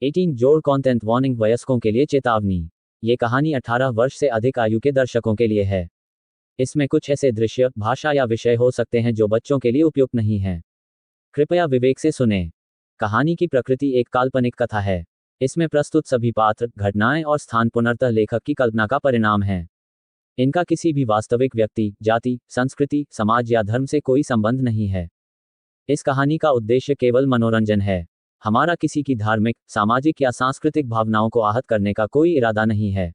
18 जोड़ content warning वयस्कों के लिए चेतावनी। ये कहानी 18 वर्ष से अधिक आयु के दर्शकों के लिए है। इसमें कुछ ऐसे दृश्य, भाषा या विषय हो सकते हैं जो बच्चों के लिए उपयुक्त नहीं हैं। कृपया विवेक से सुने। कहानी की प्रकृति एक काल्पनिक कथा है। इसमें प्रस्तुत सभी पात्र, घटनाएं और स्थान पुनर्तः लेखक की कल्पना का परिणाम हैं। इनका किसी भी वास्तविक व्यक्ति, जाति, संस्कृति, समाज या धर्म से कोई संबंध नहीं है। इस कहानी का उद्देश्य केवल मनोरंजन है। हमारा किसी की धार्मिक, सामाजिक या सांस्कृतिक भावनाओं को आहत करने का कोई इरादा नहीं है।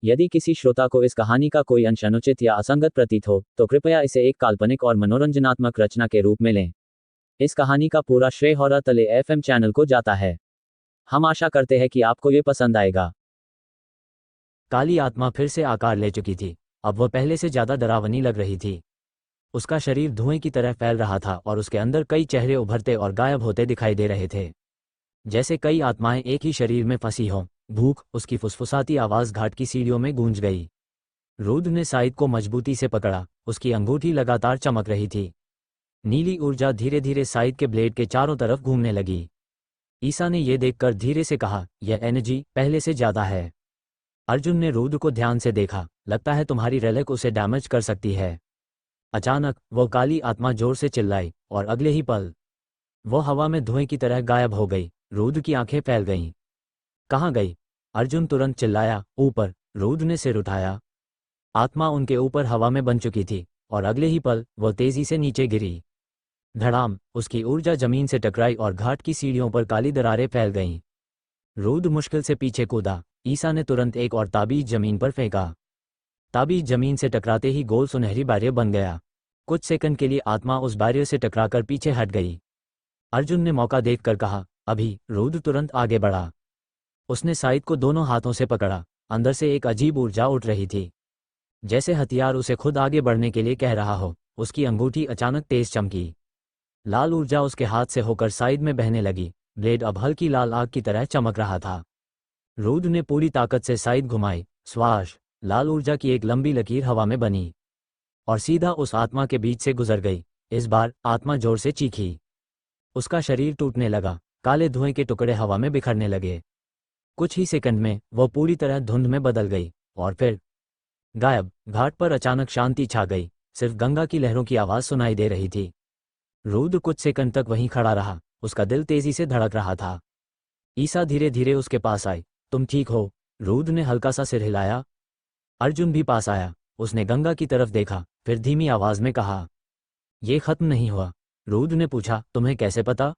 यदि किसी श्रोता को इस कहानी का कोई अंश अनुचित या असंगत प्रतीत हो, तो कृपया इसे एक काल्पनिक और मनोरंजनात्मक रचना के रूप में लें। इस कहानी का पूरा श्रेय हॉरर तले FM चैनल को जाता है। हम आशा करते हैं कि आपको ये पसंद आएगा। काली आत्मा फिर से आकार ले चुकी थी। अब वह पहले से ज्यादा डरावनी लग रही थी। उसका शरीर धुएं की तरह फैल रहा था और उसके अंदर कई चेहरे उभरते और गायब होते दिखाई दे रहे थे, जैसे कई आत्माएं एक ही शरीर में फंसी हों। भूख, उसकी फुसफुसाती आवाज घाट की सीढ़ियों में गूंज गई। रुद्र ने साइद को मजबूती से पकड़ा। उसकी अंगूठी लगातार चमक रही थी। नीली ऊर्जा धीरे धीरे साइद के ब्लेड के चारों तरफ घूमने लगी। ईसा ने यह देखकर धीरे से कहा, यह एनर्जी पहले से ज्यादा है। अर्जुन ने रुद्र को ध्यान से देखा। लगता है तुम्हारी रेलिक उसे डैमेज कर सकती है। अचानक वो काली आत्मा जोर से चिल्लाई और अगले ही पल वो हवा में धुएं की तरह गायब हो गई। रुद्र की आंखें फैल गईं। कहाँ गई? अर्जुन तुरंत चिल्लाया। ऊपर। रुद्र ने सिर उठाया। आत्मा उनके ऊपर हवा में बन चुकी थी और अगले ही पल वो तेजी से नीचे गिरी। धड़ाम, उसकी ऊर्जा जमीन से टकराई और घाट की सीढ़ियों पर काली दरारें फैल गईं। रुद्र मुश्किल से पीछे कूदा। ईसा ने तुरंत एक और ताबीज जमीन पर फेंका। ताबीज जमीन से टकराते ही गोल सुनहरी बैरियर बन गया। कुछ सेकंड के लिए आत्मा उस बैरियर से टकराकर पीछे हट गई। अर्जुन ने मौका देखकर कहा, अभी। रुद्र तुरंत आगे बढ़ा। उसने साइद को दोनों हाथों से पकड़ा। अंदर से एक अजीब ऊर्जा उठ रही थी, जैसे हथियार उसे खुद आगे बढ़ने के लिए कह रहा हो। उसकी अंगूठी अचानक तेज चमकी। लाल ऊर्जा उसके हाथ से होकर साइद में बहने लगी। ब्लेड अब हल्की लाल आग की तरह चमक रहा था। रुद्र ने पूरी ताकत से साइद घुमाई। स्वाश। लाल ऊर्जा की एक लंबी लकीर हवा में बनी और सीधा उस आत्मा के बीच से गुजर गई। इस बार आत्मा जोर से चीखी। उसका शरीर टूटने लगा। काले धुएं के टुकड़े हवा में बिखरने लगे। कुछ ही सेकंड में वो पूरी तरह धुंध में बदल गई और फिर गायब। घाट पर अचानक शांति छा गई। सिर्फ गंगा की लहरों की आवाज सुनाई दे रही थी। रुद्र कुछ सेकंड तक वहीं खड़ा रहा। उसका दिल तेजी से धड़क रहा था। ईसा धीरे धीरे उसके पास आई। तुम ठीक हो? रुद्र ने हल्का सा सिर हिलाया। अर्जुन भी पास आया। उसने गंगा की तरफ देखा, फिर धीमी आवाज में कहा, यह खत्म नहीं हुआ। रुद्र ने पूछा, तुम्हें कैसे पता?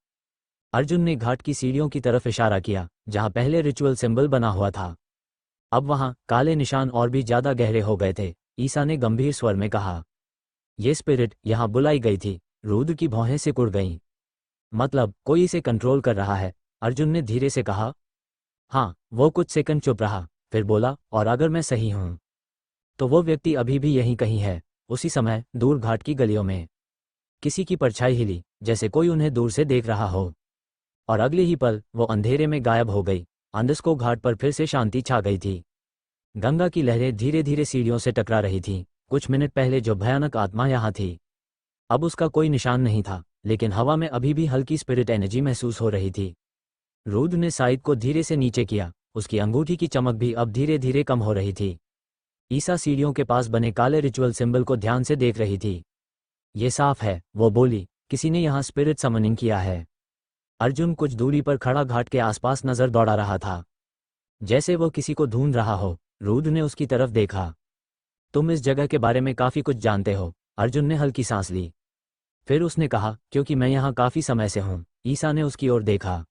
अर्जुन ने घाट की सीढ़ियों की तरफ इशारा किया, जहां पहले रिचुअल सिंबल बना हुआ था। अब वहां काले निशान और भी ज्यादा गहरे हो गए थे। ईसा ने गंभीर स्वर में कहा, यह स्पिरिट यहां बुलाई गई थी। रुद्र की भौहें सिकुड़ गईं। मतलब कोई इसे कंट्रोल कर रहा है? अर्जुन ने धीरे से कहा। हाँ। वो कुछ सेकंड चुप रहा, फिर बोला, और अगर मैं सही हूं तो वो व्यक्ति अभी भी यहीं कहीं है। उसी समय दूर घाट की गलियों में किसी की परछाई हिली, जैसे कोई उन्हें दूर से देख रहा हो, और अगले ही पल वो अंधेरे में गायब हो गई। अंधस्को घाट पर फिर से शांति छा गई थी। गंगा की लहरें धीरे धीरे सीढ़ियों से टकरा रही थीं। कुछ मिनट पहले जो भयानक आत्मा यहाँ थी, अब उसका कोई निशान नहीं था, लेकिन हवा में अभी भी हल्की स्पिरिट एनर्जी महसूस हो रही थी। रुद्र ने साइद को धीरे से नीचे किया। उसकी अंगूठी की चमक भी अब धीरे धीरे कम हो रही थी। ईसा सीढ़ियों के पास बने काले रिचुअल सिंबल को ध्यान से देख रही थी। ये साफ है, वो बोली, किसी ने यहाँ स्पिरिट समनिंग किया है। अर्जुन कुछ दूरी पर खड़ा घाट के आसपास नजर दौड़ा रहा था, जैसे वो किसी को ढूंढ रहा हो। रुद्र ने उसकी तरफ देखा। तुम इस जगह के बारे में काफी कुछ जानते हो? अर्जुन ने हल्की सांस ली। फिर उसने कहा, क्योंकि मैं यहाँ काफी समय से हूँ। ईसा ने उसकी ओर देखा।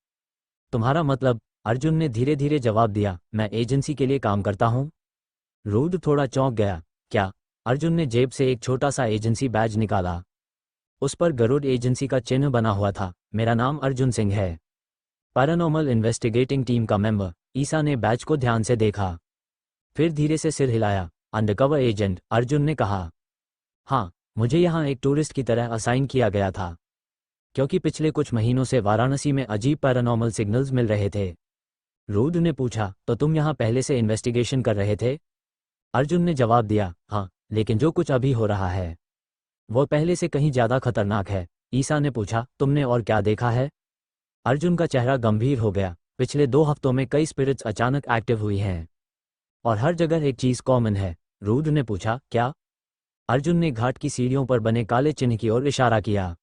तुम्हारा मतलब? अर्जुन ने धीरे धीरे जवाब दिया, मैं एजेंसी के लिए काम करता हूँ। रुद्र थोड़ा चौंक गया। क्या? अर्जुन ने जेब से एक छोटा सा एजेंसी बैज निकाला। उस पर गरुड़ एजेंसी का चिन्ह बना हुआ था। मेरा नाम अर्जुन सिंह है, पैरानॉर्मल इन्वेस्टिगेटिंग टीम का मेंबर। ईसा ने बैज को ध्यान से देखा, फिर धीरे से सिर हिलाया। Undercover agent? अर्जुन ने कहा। हाँ, मुझे यहाँ एक टूरिस्ट की तरह असाइन किया गया था, क्योंकि पिछले कुछ महीनों से वाराणसी में अजीब पैरानॉर्मल सिग्नल्स मिल रहे थे। रुद्र ने पूछा, तो तुम यहाँ पहले से इन्वेस्टिगेशन कर रहे थे? अर्जुन ने जवाब दिया, हाँ, लेकिन जो कुछ अभी हो रहा है वो पहले से कहीं ज्यादा खतरनाक है। ईसा ने पूछा, तुमने और क्या देखा है? अर्जुन का चेहरा गंभीर हो गया। पिछले 2 हफ्तों में कई स्पिरिट्स अचानक एक्टिव हुई हैं और हर जगह एक चीज कॉमन है। रुद्र ने पूछा, क्या? अर्जुन ने घाट की सीढ़ियों पर बने काले चिन्ह की ओर इशारा किया।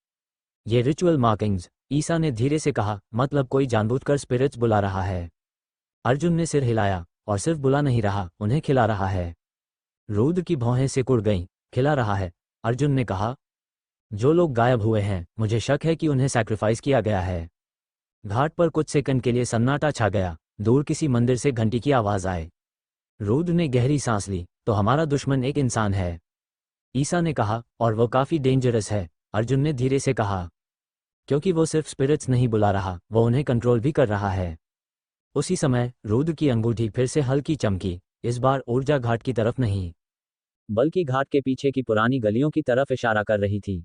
ये रिचुअल मार्किंग्स, ईसा ने धीरे से कहा, मतलब कोई जानबूझकर स्पिरिट्स बुला रहा है। अर्जुन ने सिर हिलाया, और सिर्फ बुला नहीं रहा, उन्हें खिला रहा है। रुद्र की भौहें सिकुड़ गईं। खिला रहा है? अर्जुन ने कहा। जो लोग गायब हुए हैं, मुझे शक है कि उन्हें सैक्रिफाइस किया गया है। घाट पर कुछ सेकंड के लिए सन्नाटा छा गया। दूर किसी मंदिर से घंटी की आवाज आए। रुद्र ने गहरी सांस ली। तो हमारा दुश्मन एक इंसान है, ईसा ने कहा, और वो काफी डेंजरस है। अर्जुन ने धीरे से कहा, क्योंकि वो सिर्फ स्पिरिट्स नहीं बुला रहा, वो उन्हें कंट्रोल भी कर रहा है। उसी समय रुद्र की अंगूठी फिर से हल्की चमकी। इस बार ऊर्जा घाट की तरफ नहीं, बल्कि घाट के पीछे की पुरानी गलियों की तरफ इशारा कर रही थी।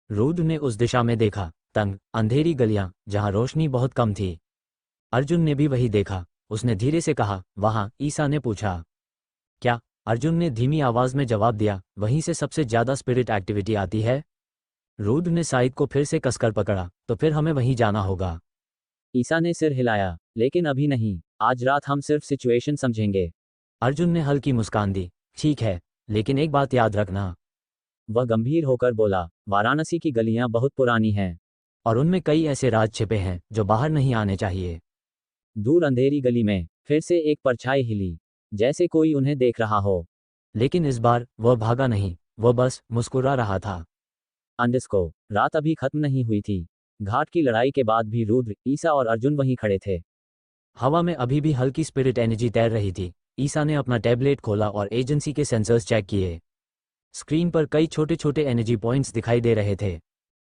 रुद्र ने उस दिशा में देखा, तंग अंधेरी गलियां जहां रोशनी बहुत कम थी। अर्जुन ने भी वही देखा। उसने धीरे से कहा, वहां। ईसा ने पूछा, क्या? अर्जुन ने धीमी आवाज में जवाब दिया, वहीं से सबसे ज्यादा स्पिरिट एक्टिविटी आती है। रुद्र ने साइद को फिर से कसकर पकड़ा, तो फिर हमें वहीं जाना होगा। ईसा ने सिर हिलाया, लेकिन अभी नहीं, आज रात हम सिर्फ सिचुएशन समझेंगे। अर्जुन ने हल्की मुस्कान दी, ठीक है, लेकिन एक बात याद रखना। वह गंभीर होकर बोला, वाराणसी की गलियां बहुत पुरानी हैं, और उनमें कई ऐसे राज छिपे हैं जो बाहर नहीं आने चाहिए। दूर अंधेरी गली में फिर से एक परछाई हिली, जैसे कोई उन्हें देख रहा हो। लेकिन इस बार वह भागा नहीं, वह बस मुस्कुरा रहा था। अंडस्को, रात अभी खत्म नहीं हुई थी। घाट की लड़ाई के बाद भी रुद्र, ईसा और अर्जुन वहीं खड़े थे। हवा में अभी भी हल्की स्पिरिट एनर्जी तैर रही थी। ईसा ने अपना टैबलेट खोला और एजेंसी के सेंसर्स चेक किए। स्क्रीन पर कई छोटे छोटे एनर्जी पॉइंट्स दिखाई दे रहे थे,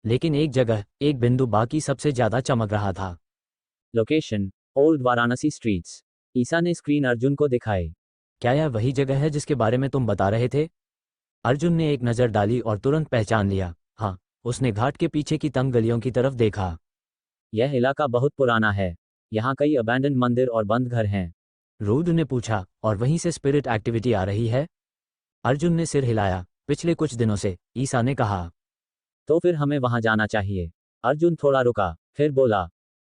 लेकिन एक जगह, एक बिंदु बाकी सबसे ज्यादा चमक रहा था। Location, old Varanasi streets. Isa ने स्क्रीन अर्जुन को दिखाई। क्या यह वही जगह है जिसके बारे में तुम बता रहे थे? अर्जुन ने एक नज़र डाली और तुरंत पहचान लिया। हाँ, उसने घाट के पीछे की तंग गलियों की तरफ देखा। यह इलाका बहुत पुराना है, यहाँ कई अबैंडन मंदिर और बंद घर हैं। रुद्र ने पूछा, और वहीं से स्पिरिट एक्टिविटी आ रही है? अर्जुन ने सिर हिलाया, पिछले कुछ दिनों से, ईसा ने कहा। तो फिर हमें वहां जाना चाहिए। अर्जुन थोड़ा रुका, फिर बोला,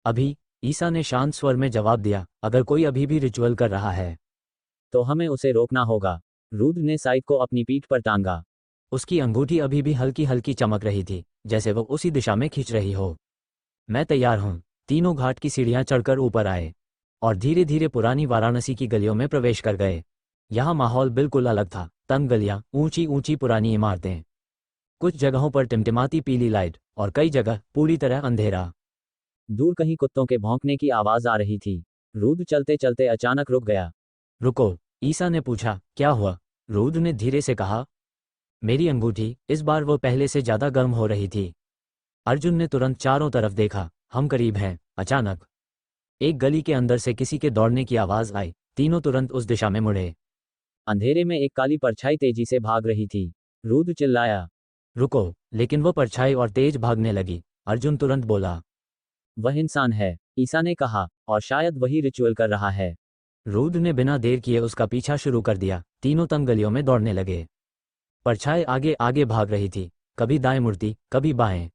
अभी? ईसा ने शांत स्वर में जवाब दिया, अगर कोई अभी भी रिचुअल कर रहा है तो हमें उसे रोकना होगा। रुद्र ने साइद को अपनी पीठ पर टांगा। उसकी अंगूठी अभी भी हल्की हल्की चमक रही थी, जैसे वो उसी दिशा में खींच रही हो। मैं तैयार हूं। तीनों घाट की सीढ़ियां चढ़कर ऊपर आए और धीरे धीरे पुरानी वाराणसी की गलियों में प्रवेश कर गए। यहाँ माहौल बिल्कुल अलग था। तंग गलियां, ऊंची ऊंची पुरानी इमारतें, कुछ जगहों पर टिमटिमाती पीली लाइट, और कई जगह पूरी तरह अंधेरा। दूर कहीं कुत्तों के भौंकने की आवाज आ रही थी। रुद्र चलते चलते अचानक रुक गया। रुको, ईसा ने पूछा, क्या हुआ? रुद्र ने धीरे से कहा, मेरी अंगूठी। इस बार वो पहले से ज्यादा गर्म हो रही थी। अर्जुन ने तुरंत चारों तरफ देखा। हम करीब हैं। अचानक एक गली के अंदर से किसी के दौड़ने की आवाज आई। तीनों तुरंत उस दिशा में मुड़े। अंधेरे में एक काली परछाई तेजी से भाग रही थी। रुद्र चिल्लाया, रुको, लेकिन वो परछाई और तेज भागने लगी। अर्जुन तुरंत बोला, वह इंसान है, ईसा ने कहा, और शायद वही रिचुअल कर रहा है। रुद्र ने बिना देर किए उसका पीछा शुरू कर दिया। तीनों तंग गलियों में दौड़ने लगे। परछाई आगे आगे भाग रही थी, कभी दाएं मुड़ती, कभी बाएं,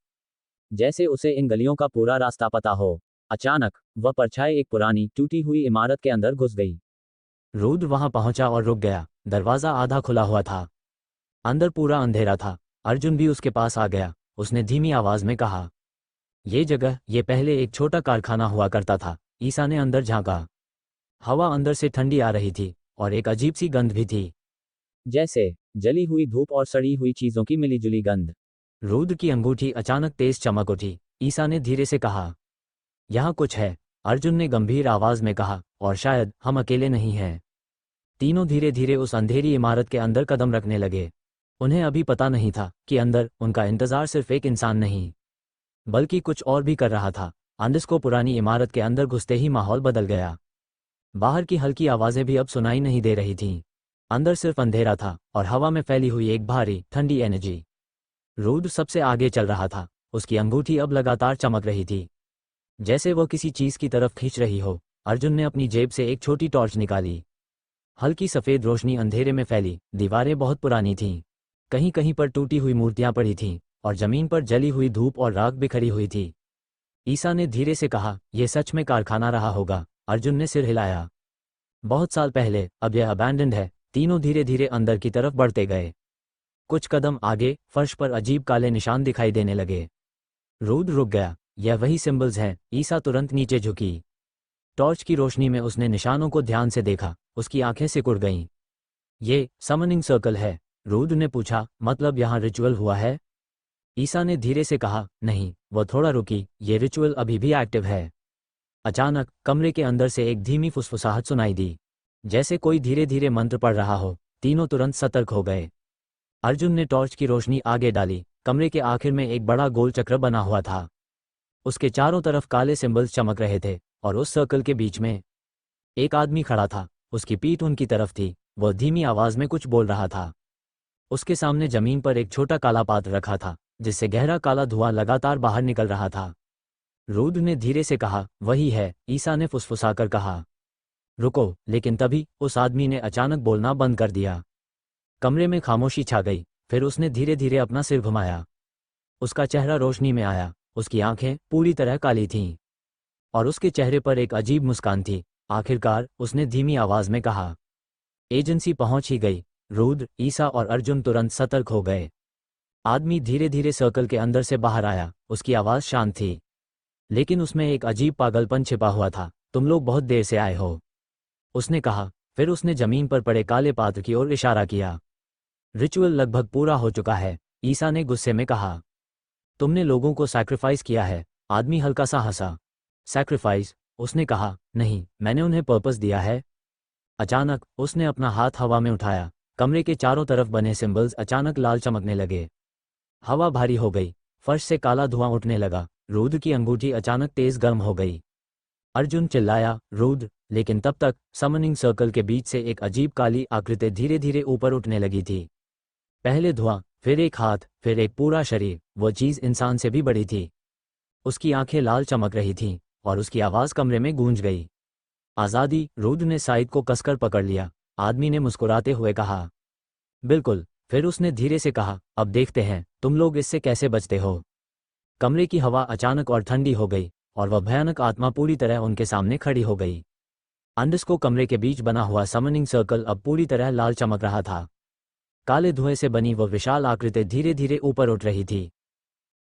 जैसे उसे इन गलियों का पूरा रास्ता पता हो। अचानक वह परछाई एक पुरानी टूटी हुई इमारत के अंदर घुस गई। रुद्र वहां पहुंचा और रुक गया। दरवाजा आधा खुला हुआ था, अंदर पूरा अंधेरा था। अर्जुन भी उसके पास आ गया। उसने धीमी आवाज में कहा, ये जगह, ये पहले एक छोटा कारखाना हुआ करता था। ईसा ने अंदर झांका। हवा अंदर से ठंडी आ रही थी, और एक अजीब सी गंध भी थी, जैसे जली हुई धूप और सड़ी हुई चीजों की मिलीजुली गंध। रुद्र की अंगूठी अचानक तेज चमक उठी। ईसा ने धीरे से कहा, यहाँ कुछ है। अर्जुन ने गंभीर आवाज में कहा, और शायद हम अकेले नहीं हैं। तीनों धीरे धीरे उस अंधेरी इमारत के अंदर कदम रखने लगे। उन्हें अभी पता नहीं था कि अंदर उनका इंतजार सिर्फ एक इंसान नहीं, बल्कि कुछ और भी कर रहा था। अंदर को पुरानी इमारत के अंदर घुसते ही माहौल बदल गया। बाहर की हल्की आवाजें भी अब सुनाई नहीं दे रही थीं। अंदर सिर्फ अंधेरा था और हवा में फैली हुई एक भारी ठंडी एनर्जी। रुद्र सबसे आगे चल रहा था। उसकी अंगूठी अब लगातार चमक रही थी, जैसे वो किसी चीज की तरफ खींच रही हो। अर्जुन ने अपनी जेब से एक छोटी टॉर्च निकाली। हल्की सफेद रोशनी अंधेरे में फैली। दीवारें बहुत पुरानी थीं, कहीं कहीं पर टूटी हुई मूर्तियां पड़ी थीं, और जमीन पर जली हुई धूप और राख बिखरी हुई थी। ईसा ने धीरे से कहा, यह सच में कारखाना रहा होगा। अर्जुन ने सिर हिलाया। बहुत साल पहले, अब यह अबैंडन्ड है। तीनों धीरे धीरे अंदर की तरफ बढ़ते गए। कुछ कदम आगे फर्श पर अजीब काले निशान दिखाई देने लगे। रुद्र रुक गया। यह वही सिंबल्स हैं। ईसा तुरंत नीचे झुकी। टॉर्च की रोशनी में उसने निशानों को ध्यान से देखा। उसकी आंखें सिकुड़ गईं। ये समनिंग सर्कल है। रुद्र ने पूछा, मतलब यहाँ रिचुअल हुआ है? ईसा ने धीरे से कहा, नहीं। वह थोड़ा रुकी, ये रिचुअल अभी भी एक्टिव है। अचानक कमरे के अंदर से एक धीमी फुसफुसाहट सुनाई दी, जैसे कोई धीरे धीरे मंत्र पढ़ रहा हो। तीनों तुरंत सतर्क हो गए। अर्जुन ने टॉर्च की रोशनी आगे डाली। कमरे के आखिर में एक बड़ा गोल चक्र बना हुआ था। उसके चारों तरफ काले सिंबल्स चमक रहे थे और उस सर्कल के बीच में एक आदमी खड़ा था। उसकी पीठ उनकी तरफ थी। वह धीमी आवाज में कुछ बोल रहा था। उसके सामने जमीन पर एक छोटा काला पात्र रखा था, जिससे गहरा काला धुआं लगातार बाहर निकल रहा था। रुद्र ने धीरे से कहा, वही है। ईसा ने फुसफुसाकर कहा, रुको। लेकिन तभी उस आदमी ने अचानक बोलना बंद कर दिया। कमरे में खामोशी छा गई। फिर उसने धीरे धीरे अपना सिर घुमाया। उसका चेहरा रोशनी में आया। उसकी आंखें पूरी तरह काली थीं और उसके चेहरे पर एक अजीब मुस्कान थी। आखिरकार उसने धीमी आवाज में कहा, एजेंसी पहुंच ही गई। रुद्र, ईसा और अर्जुन तुरंत सतर्क हो गए। आदमी धीरे धीरे सर्कल के अंदर से बाहर आया। उसकी आवाज शांत थी, लेकिन उसमें एक अजीब पागलपन छिपा हुआ था। तुम लोग बहुत देर से आए हो, उसने कहा। फिर उसने जमीन पर पड़े काले पात्र की ओर इशारा किया। रिचुअल लगभग पूरा हो चुका है, ईसा ने गुस्से में कहा। तुमने लोगों को सैक्रिफाइस किया है। आदमी हल्का सा हंसा। सैक्रिफाइस? उसने कहा, नहीं, मैंने उन्हें पर्पस दिया है। अचानक उसने अपना हाथ हवा में उठाया। कमरे के चारों तरफ बने सिंबल्स अचानक लाल चमकने लगे। हवा भारी हो गई। फर्श से काला धुआं उठने लगा। रुद्र की अंगूठी अचानक तेज गर्म हो गई। अर्जुन चिल्लाया, रुद्र। लेकिन तब तक समनिंग सर्कल के बीच से एक अजीब काली आकृति धीरे धीरे ऊपर उठने लगी थी। पहले धुआं, फिर एक हाथ, फिर एक पूरा शरीर। वो चीज इंसान से भी बड़ी थी। उसकी आंखें लाल चमक रही थीं और उसकी आवाज कमरे में गूंज गई, आजादी। रुद्र ने साइद को कसकर पकड़ लिया। आदमी ने मुस्कुराते हुए कहा, बिल्कुल। फिर उसने धीरे से कहा, अब देखते हैं तुम लोग इससे कैसे बचते हो। कमरे की हवा अचानक और ठंडी हो गई और वह भयानक आत्मा पूरी तरह उनके सामने खड़ी हो गई। अंडरस्को कमरे के बीच बना हुआ समनिंग सर्कल अब पूरी तरह लाल चमक रहा था। काले धुएं से बनी वह विशाल आकृति धीरे धीरे ऊपर उठ रही थी।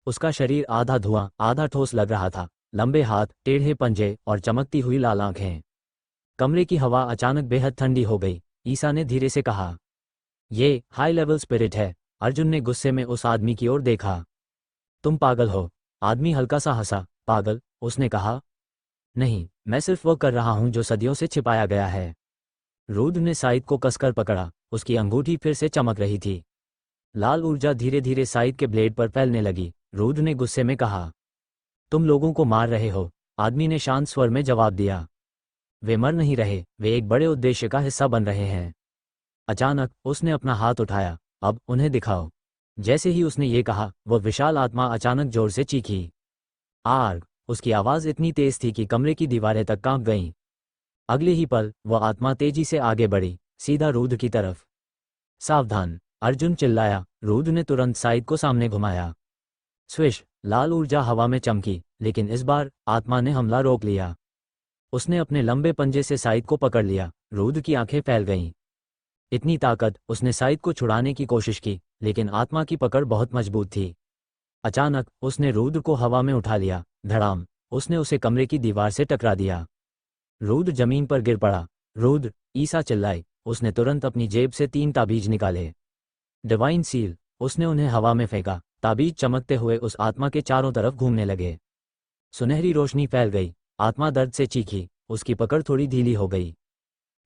उसका शरीर आधा धुआं आधा ठोस लग रहा था। लंबे हाथ, टेढ़े पंजे और चमकती हुई लाल आंखें। कमरे की हवा अचानक बेहद ठंडी हो गई। ईसा ने धीरे से कहा, ये हाई लेवल स्पिरिट है। अर्जुन ने गुस्से में उस आदमी की ओर देखा। तुम पागल हो। आदमी हल्का सा हंसा। पागल? उसने कहा, नहीं, मैं सिर्फ वो कर रहा हूं जो सदियों से छिपाया गया है। रुद्र ने साइद को कसकर पकड़ा। उसकी अंगूठी फिर से चमक रही थी। लाल ऊर्जा धीरे धीरे साइद के ब्लेड पर फैलने लगी। रुद्र ने गुस्से में कहा, तुम लोगों को मार रहे हो। आदमी ने शांत स्वर में जवाब दिया, वे मर नहीं रहे, वे एक बड़े उद्देश्य का हिस्सा बन रहे हैं। अचानक उसने अपना हाथ उठाया। अब उन्हें दिखाओ। जैसे ही उसने ये कहा, वह विशाल आत्मा अचानक जोर से चीखी। आर्ग! उसकी आवाज इतनी तेज थी कि कमरे की दीवारें तक कांप गईं। अगले ही पल वह आत्मा तेजी से आगे बढ़ी, सीधा रुद्र की तरफ। सावधान! अर्जुन चिल्लाया। रुद्र ने तुरंत साइद को सामने घुमाया। स्विश! लाल ऊर्जा हवा में चमकी, लेकिन इस बार आत्मा ने हमला रोक लिया। उसने अपने लंबे पंजे से साइद को पकड़ लिया। रुद्र की आंखें फैल गईं। इतनी ताकत! उसने साइद को छुड़ाने की कोशिश की, लेकिन आत्मा की पकड़ बहुत मजबूत थी। अचानक उसने रुद्र को हवा में उठा लिया। धड़ाम! उसने उसे कमरे की दीवार से टकरा दिया। रुद्र जमीन पर गिर पड़ा। रुद्र! ईसा चिल्लाई। उसने तुरंत अपनी जेब से 3 ताबीज निकाले। Divine seal! उसने उन्हें हवा में फेंका। ताबीज चमकते हुए उस आत्मा के चारों तरफ घूमने लगे। सुनहरी रोशनी फैल गई। आत्मा दर्द से चीखी। उसकी पकड़ थोड़ी ढीली हो गई।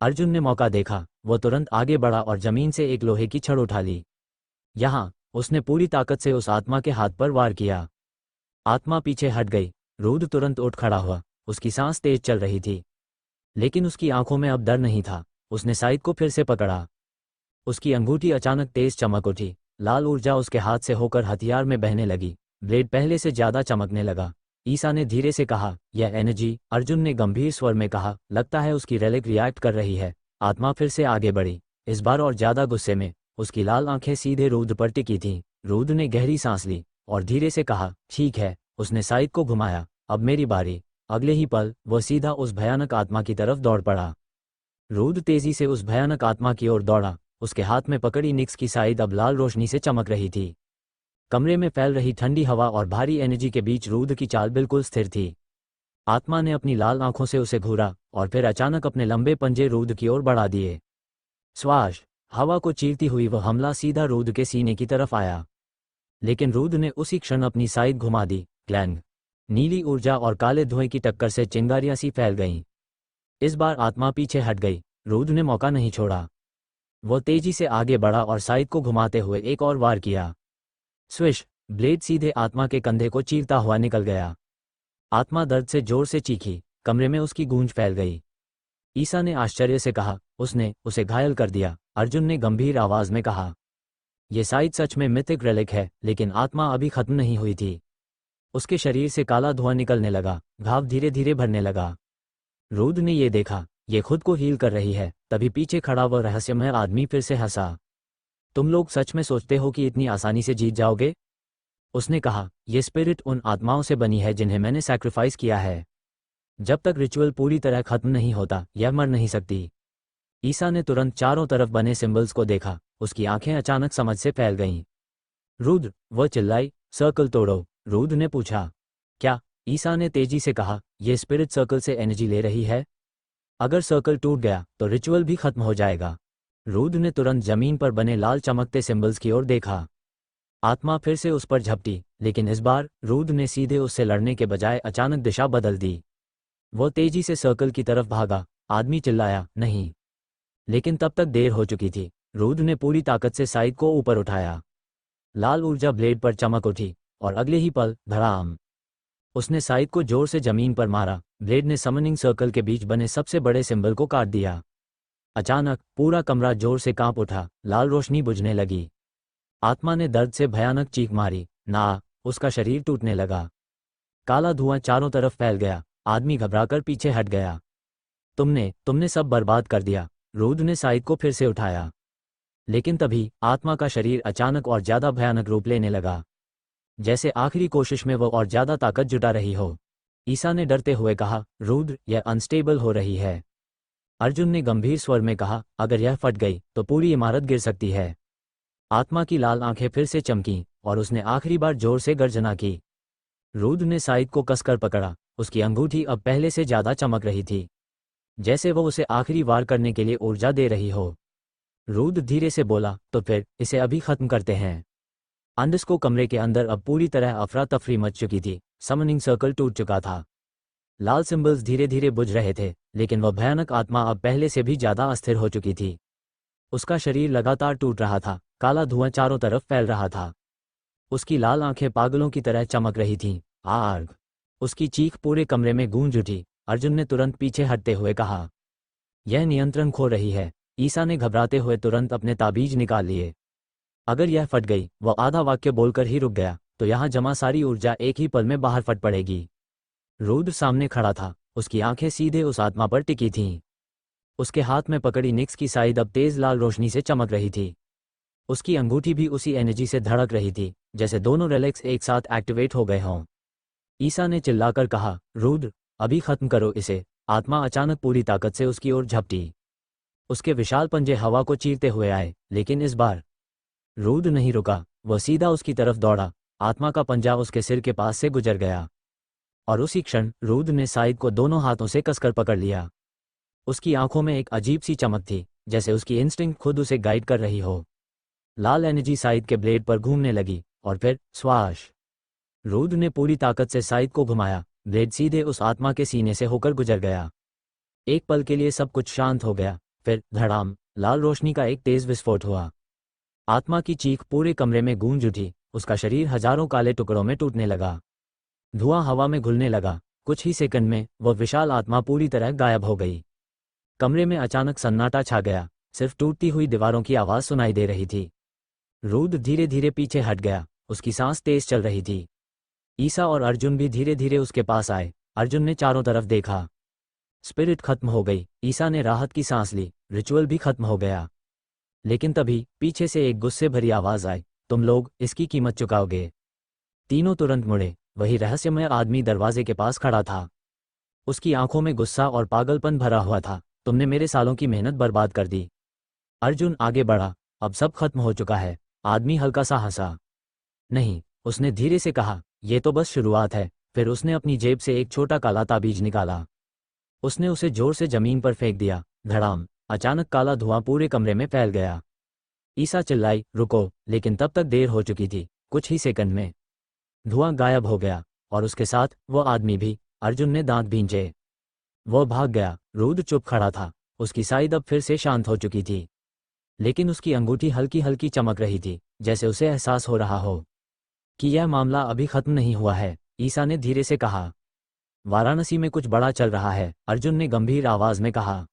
अर्जुन ने मौका देखा। वो तुरंत आगे बढ़ा और जमीन से एक लोहे की छड़ उठा ली। यहाँ उसने पूरी ताकत से उस आत्मा के हाथ पर वार किया। आत्मा पीछे हट गई। रुद्र तुरंत उठ खड़ा हुआ। उसकी सांस तेज चल रही थी, लेकिन उसकी आंखों में अब डर नहीं था। उसने साइद को फिर से पकड़ा। उसकी अंगूठी अचानक तेज चमक उठी। लाल ऊर्जा उसके हाथ से होकर हथियार में बहने लगी। ब्लेड पहले से ज्यादा चमकने लगा। ईसा ने धीरे से कहा, यह एनर्जी। अर्जुन ने गंभीर स्वर में कहा, लगता है उसकी रेलिक रिएक्ट कर रही है। आत्मा फिर से आगे बढ़ी, इस बार और ज्यादा गुस्से में। उसकी लाल आंखें सीधे रुद्र पर टिकी थीं। रुद्र ने गहरी सांस ली और धीरे से कहा, ठीक है। उसने साइद को घुमाया। अब मेरी बारी। अगले ही पल वह सीधा उस भयानक आत्मा की तरफ दौड़ पड़ा। रूद तेजी से उस भयानक आत्मा की ओर दौड़ा। उसके हाथ में पकड़ी निक्स की साइड अब लाल रोशनी से चमक रही थी। कमरे में फैल रही ठंडी हवा और भारी एनर्जी के बीच रूद की चाल बिल्कुल स्थिर थी। आत्मा ने अपनी लाल आंखों से उसे घूरा और फिर अचानक अपने लंबे पंजे रूद की ओर बढ़ा दिए। स्वाश! हवा को चीरती हुई वह हमला सीधा रूद के सीने की तरफ आया। लेकिन रूद ने उसी क्षण अपनी साइड घुमा दी। क्लैंग! नीली ऊर्जा और काले धुएं की टक्कर से चिंगारियां सी फैल गईं। इस बार आत्मा पीछे हट गई। रूद ने मौका नहीं छोड़ा। वह तेजी से आगे बढ़ा और साइड को घुमाते हुए एक और वार किया। स्विश! ब्लेड सीधे आत्मा के कंधे को चीरता हुआ निकल गया। आत्मा दर्द से जोर से चीखी। कमरे में उसकी गूंज फैल गई। ईसा ने आश्चर्य से कहा, उसने उसे घायल कर दिया। अर्जुन ने गंभीर आवाज में कहा। यह साइड सच में मिथिक रेलिक है, लेकिन आत्मा अभी खत्म नहीं हुई थी। उसके शरीर से काला धुआं निकलने लगा, घाव धीरे धीरे भरने लगा। रूद ने यह देखा, ये खुद को हील कर रही है। तभी पीछे खड़ा वह रहस्यमय आदमी फिर से हंसा। तुम लोग सच में सोचते हो कि इतनी आसानी से जीत जाओगे? उसने कहा, ये स्पिरिट उन आत्माओं से बनी है जिन्हें मैंने सैक्रिफाइस किया है। जब तक रिचुअल पूरी तरह खत्म नहीं होता यह मर नहीं सकती। ईसा ने तुरंत चारों तरफ बने सिंबल्स को देखा। उसकी आंखें अचानक समझ से फैल गईं। रूद! वह चिल्लाई, सर्कल तोड़ो। रूद ने पूछा, क्या? ईसा ने तेजी से कहा, यह स्पिरिट सर्कल से एनर्जी ले रही है। अगर सर्कल टूट गया तो रिचुअल भी खत्म हो जाएगा। रूद ने तुरंत जमीन पर बने लाल चमकते सिंबल्स की ओर देखा। आत्मा फिर से उस पर झपटी, लेकिन इस बार रूद ने सीधे उससे लड़ने के बजाय अचानक दिशा बदल दी। वह तेजी से सर्कल की तरफ भागा। आदमी चिल्लाया, नहीं! लेकिन तब तक देर हो चुकी थी। रूद ने पूरी ताकत से साइड को ऊपर उठाया। लाल ऊर्जा ब्लेड पर चमक उठी और अगले ही पल धड़ाम! उसने साइड को जोर से जमीन पर मारा। ब्लेड ने समनिंग सर्कल के बीच बने सबसे बड़े सिंबल को काट दिया। अचानक पूरा कमरा जोर से कांप उठा। लाल रोशनी बुझने लगी। आत्मा ने दर्द से भयानक चीख मारी। ना! उसका शरीर टूटने लगा। काला धुआं चारों तरफ फैल गया। आदमी घबराकर पीछे हट गया। तुमने सब बर्बाद कर दिया। रूद ने साइड को फिर से उठाया। लेकिन तभी आत्मा का शरीर अचानक और ज्यादा भयानक रूप लेने लगा, जैसे आखिरी कोशिश में वो और ज्यादा ताकत जुटा रही हो। ईसा ने डरते हुए कहा, रूद, यह अनस्टेबल हो रही है। अर्जुन ने गंभीर स्वर में कहा, अगर यह फट गई तो पूरी इमारत गिर सकती है। आत्मा की लाल आंखें फिर से चमकीं और उसने आखिरी बार जोर से गर्जना की। रूद ने साइड को कसकर पकड़ा। उसकी अंगूठी अब पहले से ज्यादा चमक रही थी, जैसे वो उसे आखिरी वार करने के लिए ऊर्जा दे रही हो। रूद धीरे से बोला, तो फिर इसे अभी खत्म करते हैं। अंडस को कमरे के अंदर अब पूरी तरह अफरा तफरी मच चुकी थी। समनिंग सर्कल टूट चुका था। लाल सिंबल्स धीरे धीरे बुझ रहे थे, लेकिन वह भयानक आत्मा अब पहले से भी ज्यादा अस्थिर हो चुकी थी। उसका शरीर लगातार टूट रहा था। काला धुआं चारों तरफ फैल रहा था। उसकी लाल आंखें पागलों की तरह चमक रही थीं। आग! उसकी चीख पूरे कमरे में गूंज उठी। अर्जुन ने तुरंत पीछे हटते हुए कहा, यह नियंत्रण खो रही है। ईसा ने घबराते हुए तुरंत अपने ताबीज निकाल लिए। अगर यह फट गई, वह आधा वाक्य बोलकर ही रुक गया, तो यहाँ जमा सारी ऊर्जा एक ही पल में बाहर फट पड़ेगी। रूद सामने खड़ा था। उसकी आंखें सीधे उस आत्मा पर टिकी थीं। उसके हाथ में पकड़ी निक्स की साइड अब तेज लाल रोशनी से चमक रही थी। उसकी अंगूठी भी उसी एनर्जी से धड़क रही थी, जैसे दोनों रिलेक्स एक साथ एक्टिवेट हो गए हों। ईसा ने चिल्लाकर कहा, रूद, अभी खत्म करो इसे। आत्मा अचानक पूरी ताकत से उसकी ओर झपटी। उसके विशाल पंजे हवा को चीरते हुए आए, लेकिन इस बार रूद नहीं रुका। वह सीधा उसकी तरफ दौड़ा। आत्मा का पंजा उसके सिर के पास से गुजर गया और उसी क्षण रूद ने साइड को दोनों हाथों से कसकर पकड़ लिया। उसकी आंखों में एक अजीब सी चमक थी, जैसे उसकी इंस्टिंक्ट खुद उसे गाइड कर रही हो। लाल एनर्जी साइड के ब्लेड पर घूमने लगी और फिर स्वाश! रूद ने पूरी ताकत से साइड को घुमाया। ब्लेड सीधे उस आत्मा के सीने से होकर गुजर गया। एक पल के लिए सब कुछ शांत हो गया। फिर धड़ाम! लाल रोशनी का एक तेज विस्फोट हुआ। आत्मा की चीख पूरे कमरे में गूंज उठी। उसका शरीर हजारों काले टुकड़ों में टूटने लगा। धुआं हवा में घुलने लगा। कुछ ही सेकंड में वह विशाल आत्मा पूरी तरह गायब हो गई। कमरे में अचानक सन्नाटा छा गया। सिर्फ टूटती हुई दीवारों की आवाज सुनाई दे रही थी। रूद धीरे धीरे पीछे हट गया। उसकी सांस तेज चल रही थी। ईसा और अर्जुन भी धीरे धीरे उसके पास आए। अर्जुन ने चारों तरफ देखा। स्पिरिट खत्म हो गई। ईसा ने राहत की सांस ली। रिचुअल भी खत्म हो गया। लेकिन तभी पीछे से एक गुस्से भरी आवाज आई, तुम लोग इसकी कीमत चुकाओगे। तीनों तुरंत मुड़े। वही रहस्यमय आदमी दरवाजे के पास खड़ा था। उसकी आंखों में गुस्सा और पागलपन भरा हुआ था। तुमने मेरे सालों की मेहनत बर्बाद कर दी। अर्जुन आगे बढ़ा। अब सब खत्म हो चुका है। आदमी हल्का सा हंसा। नहीं, उसने धीरे से कहा, यह तो बस शुरुआत है। फिर उसने अपनी जेब से एक छोटा काला ताबीज निकाला। उसने उसे जोर से जमीन पर फेंक दिया। धड़ाम! अचानक काला धुआं पूरे कमरे में फैल गया। ईसा चिल्लाई, रुको! लेकिन तब तक देर हो चुकी थी। कुछ ही सेकंड में धुआं गायब हो गया, और उसके साथ वो आदमी भी। अर्जुन ने दांत भींचे। वो भाग गया। रुद्र चुप खड़ा था। उसकी साइड अब फिर से शांत हो चुकी थी, लेकिन उसकी अंगूठी हल्की हल्की चमक रही थी, जैसे उसे एहसास हो रहा हो कि यह मामला अभी खत्म नहीं हुआ है। ईसा ने धीरे से कहा, वाराणसी में कुछ बड़ा चल रहा है। अर्जुन ने गंभीर आवाज में कहा,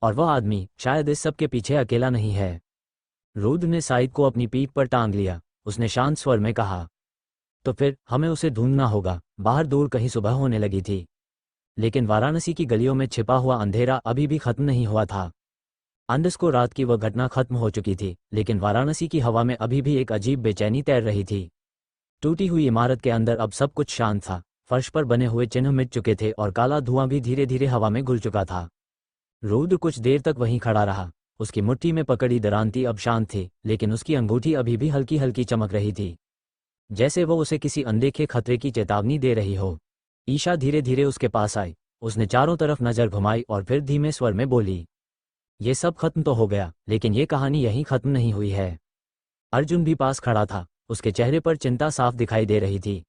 और वह आदमी शायद इस सब के पीछे अकेला नहीं है। रुद्र ने साइद को अपनी पीठ पर टांग लिया। उसने शांत स्वर में कहा, तो फिर हमें उसे ढूंढना होगा। बाहर दूर कहीं सुबह होने लगी थी, लेकिन वाराणसी की गलियों में छिपा हुआ अंधेरा अभी भी खत्म नहीं हुआ था। अंडस को रात की वह घटना खत्म हो चुकी थी, लेकिन वाराणसी की हवा में अभी भी एक अजीब बेचैनी तैर रही थी। टूटी हुई इमारत के अंदर अब सब कुछ शांत था। फर्श पर बने हुए चिन्ह मिट चुके थे और काला धुआं भी धीरे धीरे हवा में घुल चुका था। रुद्र कुछ देर तक वहीं खड़ा रहा। उसकी मुट्ठी में पकड़ी दरांती अब शांत थी, लेकिन उसकी अंगूठी अभी भी हल्की हल्की चमक रही थी, जैसे वो उसे किसी अनदेखे खतरे की चेतावनी दे रही हो। ईशा धीरे धीरे उसके पास आई। उसने चारों तरफ नजर घुमाई और फिर धीमे स्वर में बोली, ये सब खत्म तो हो गया, लेकिन ये कहानी यहीं खत्म नहीं हुई है। अर्जुन भी पास खड़ा था। उसके चेहरे पर चिंता साफ दिखाई दे रही थी।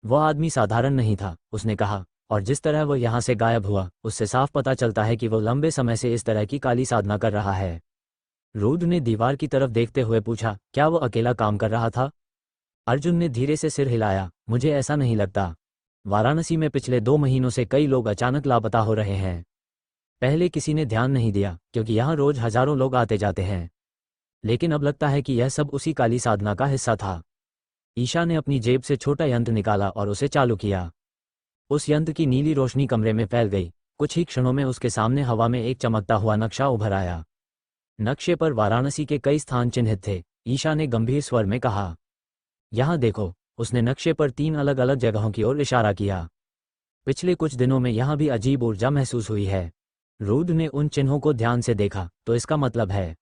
वह आदमी साधारण नहीं था, उसने कहा, और जिस तरह वह यहाँ से गायब हुआ, उससे साफ पता चलता है कि वह लंबे समय से इस तरह की काली साधना कर रहा है। रुद्र ने दीवार की तरफ देखते हुए पूछा, क्या वो अकेला काम कर रहा था? अर्जुन ने धीरे से सिर हिलाया, मुझे ऐसा नहीं लगता। वाराणसी में पिछले 2 महीनों से कई लोग अचानक लापता हो रहे हैं। पहले किसी ने ध्यान नहीं दिया, क्योंकि यहाँ रोज हजारों लोग आते जाते हैं, लेकिन अब लगता है कि यह सब उसी काली साधना का हिस्सा था। ईशा ने अपनी जेब से छोटा यंत्र निकाला और उसे चालू किया। उस यंत्र की नीली रोशनी कमरे में फैल गई। कुछ ही क्षणों में उसके सामने हवा में एक चमकता हुआ नक्शा उभर आया। नक्शे पर वाराणसी के कई स्थान चिन्हित थे। ईशा ने गंभीर स्वर में कहा, यहाँ देखो। उसने नक्शे पर 3 अलग अलग जगहों की ओर इशारा किया। पिछले कुछ दिनों में यहाँ भी अजीब ऊर्जा महसूस हुई है। रुद्र ने उन चिन्हों को ध्यान से देखा। तो इसका मतलब है?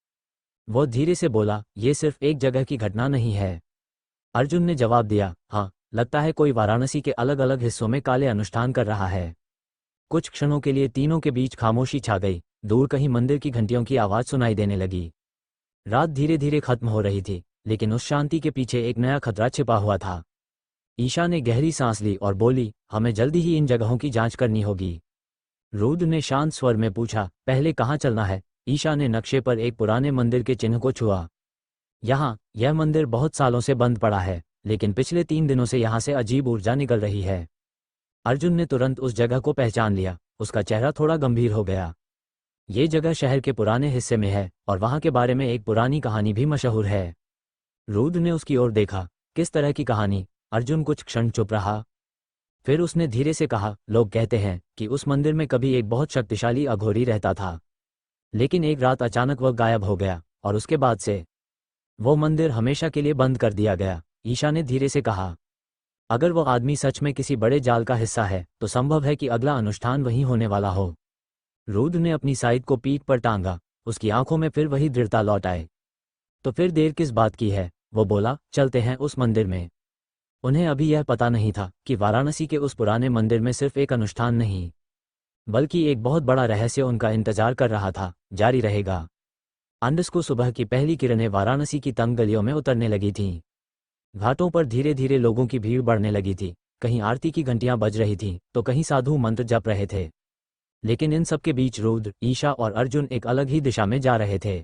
वो धीरे से बोला, ये सिर्फ एक जगह की घटना नहीं है। अर्जुन ने जवाब दिया, हाँ, लगता है कोई वाराणसी के अलग अलग हिस्सों में काले अनुष्ठान कर रहा है। कुछ क्षणों के लिए तीनों के बीच खामोशी छा गई। दूर कहीं मंदिर की घंटियों की आवाज सुनाई देने लगी। रात धीरे धीरे खत्म हो रही थी, लेकिन उस शांति के पीछे एक नया खतरा छिपा हुआ था। ईशा ने गहरी सांस ली और बोली, हमें जल्दी ही इन जगहों की जांच करनी होगी। रुद्र ने शांत स्वर में पूछा, पहले कहाँ चलना है? ईशा ने नक्शे पर एक पुराने मंदिर के चिन्ह को छुआ। यहाँ, यह मंदिर बहुत सालों से बंद पड़ा है, लेकिन पिछले 3 दिनों से यहाँ से अजीब ऊर्जा निकल रही है। अर्जुन ने तुरंत उस जगह को पहचान लिया। उसका चेहरा थोड़ा गंभीर हो गया। ये जगह शहर के पुराने हिस्से में है, और वहाँ के बारे में एक पुरानी कहानी भी मशहूर है। रुद्र ने उसकी ओर देखा। किस तरह की कहानी? अर्जुन कुछ क्षण चुप रहा। फिर उसने धीरे से कहा, लोग कहते हैं कि उस मंदिर में कभी एक बहुत शक्तिशाली अघोरी रहता था, लेकिन एक रात अचानक वह गायब हो गया, और उसके बाद से वो मंदिर हमेशा के लिए बंद कर दिया गया। ईशा ने धीरे से कहा, अगर वो आदमी सच में किसी बड़े जाल का हिस्सा है, तो संभव है कि अगला अनुष्ठान वहीं होने वाला हो। रुद्र ने अपनी साइड को पीठ पर टांगा। उसकी आंखों में फिर वही दृढ़ता लौट आए। तो फिर देर किस बात की है? वो बोला, चलते हैं उस मंदिर में। उन्हें अभी यह पता नहीं था कि वाराणसी के उस पुराने मंदिर में सिर्फ एक अनुष्ठान नहीं, बल्कि एक बहुत बड़ा रहस्य उनका इंतजार कर रहा था, जारी रहेगा। अंडस को सुबह की पहली किरणें वाराणसी की तंग गलियों में उतरने लगी थीं। घाटों पर धीरे धीरे लोगों की भीड़ बढ़ने लगी थी। कहीं आरती की घंटियां बज रही थीं, तो कहीं साधु मंत्र जप रहे थे। लेकिन इन सबके बीच रुद्र, ईशा और अर्जुन एक अलग ही दिशा में जा रहे थे।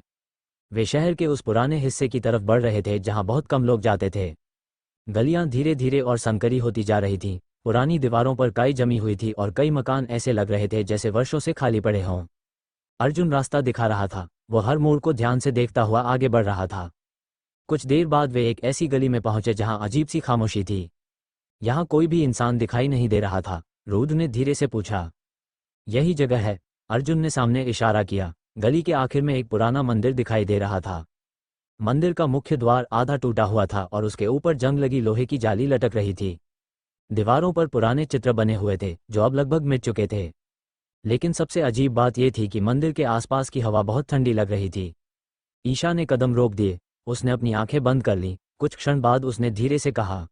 वे शहर के उस पुराने हिस्से की तरफ बढ़ रहे थे जहां बहुत कम लोग जाते थे। गलियां धीरे धीरे और संकरी होती जा रही थीं। पुरानी दीवारों पर काई जमी हुई थी और कई मकान ऐसे लग रहे थे जैसे वर्षों से खाली पड़े हों। अर्जुन रास्ता दिखा रहा था। वो हर मोड़ को ध्यान से देखता हुआ आगे बढ़ रहा था। कुछ देर बाद वे एक ऐसी गली में पहुंचे जहां अजीब सी खामोशी थी। यहां कोई भी इंसान दिखाई नहीं दे रहा था। रुद्र ने धीरे से पूछा, यही जगह है? अर्जुन ने सामने इशारा किया। गली के आखिर में एक पुराना मंदिर दिखाई दे रहा था। मंदिर का मुख्य द्वार आधा टूटा हुआ था और उसके ऊपर जंग लगी लोहे की जाली लटक रही थी। दीवारों पर पुराने चित्र बने हुए थे जो अब लगभग मिट चुके थे। लेकिन सबसे अजीब बात यह थी कि मंदिर के आसपास की हवा बहुत ठंडी लग रही थी। ईशा ने कदम रोक दिए, उसने अपनी आंखें बंद कर लीं। कुछ क्षण बाद उसने धीरे से कहा,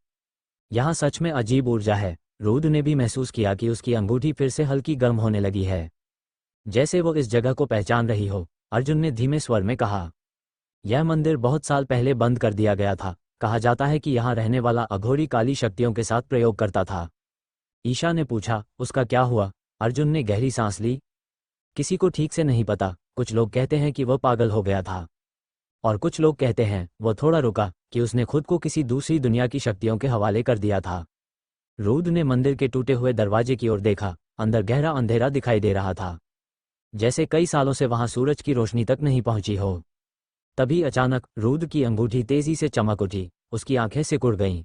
यहाँ सच में अजीब ऊर्जा है। रुद्र ने भी महसूस किया कि उसकी अंगूठी फिर से हल्की गर्म होने लगी है, जैसे वो इस जगह को पहचान रही हो। अर्जुन ने धीमे स्वर में कहा, यह मंदिर बहुत साल पहले बंद कर दिया गया था। कहा जाता है कि यहाँ रहने वाला अघोरी काली शक्तियों के साथ प्रयोग करता था। ईशा ने पूछा, उसका क्या हुआ? अर्जुन ने गहरी सांस ली। किसी को ठीक से नहीं पता। कुछ लोग कहते हैं कि वह पागल हो गया था, और कुछ लोग कहते हैं वो थोड़ा रुका, कि उसने खुद को किसी दूसरी दुनिया की शक्तियों के हवाले कर दिया था। रुद्र ने मंदिर के टूटे हुए दरवाजे की ओर देखा। अंदर गहरा अंधेरा दिखाई दे रहा था, जैसे कई सालों से वहां सूरज की रोशनी तक नहीं पहुंची हो। तभी अचानक रुद्र की अंगूठी तेजी से चमक उठी, उसकी आंखें सिकुड़ गईं।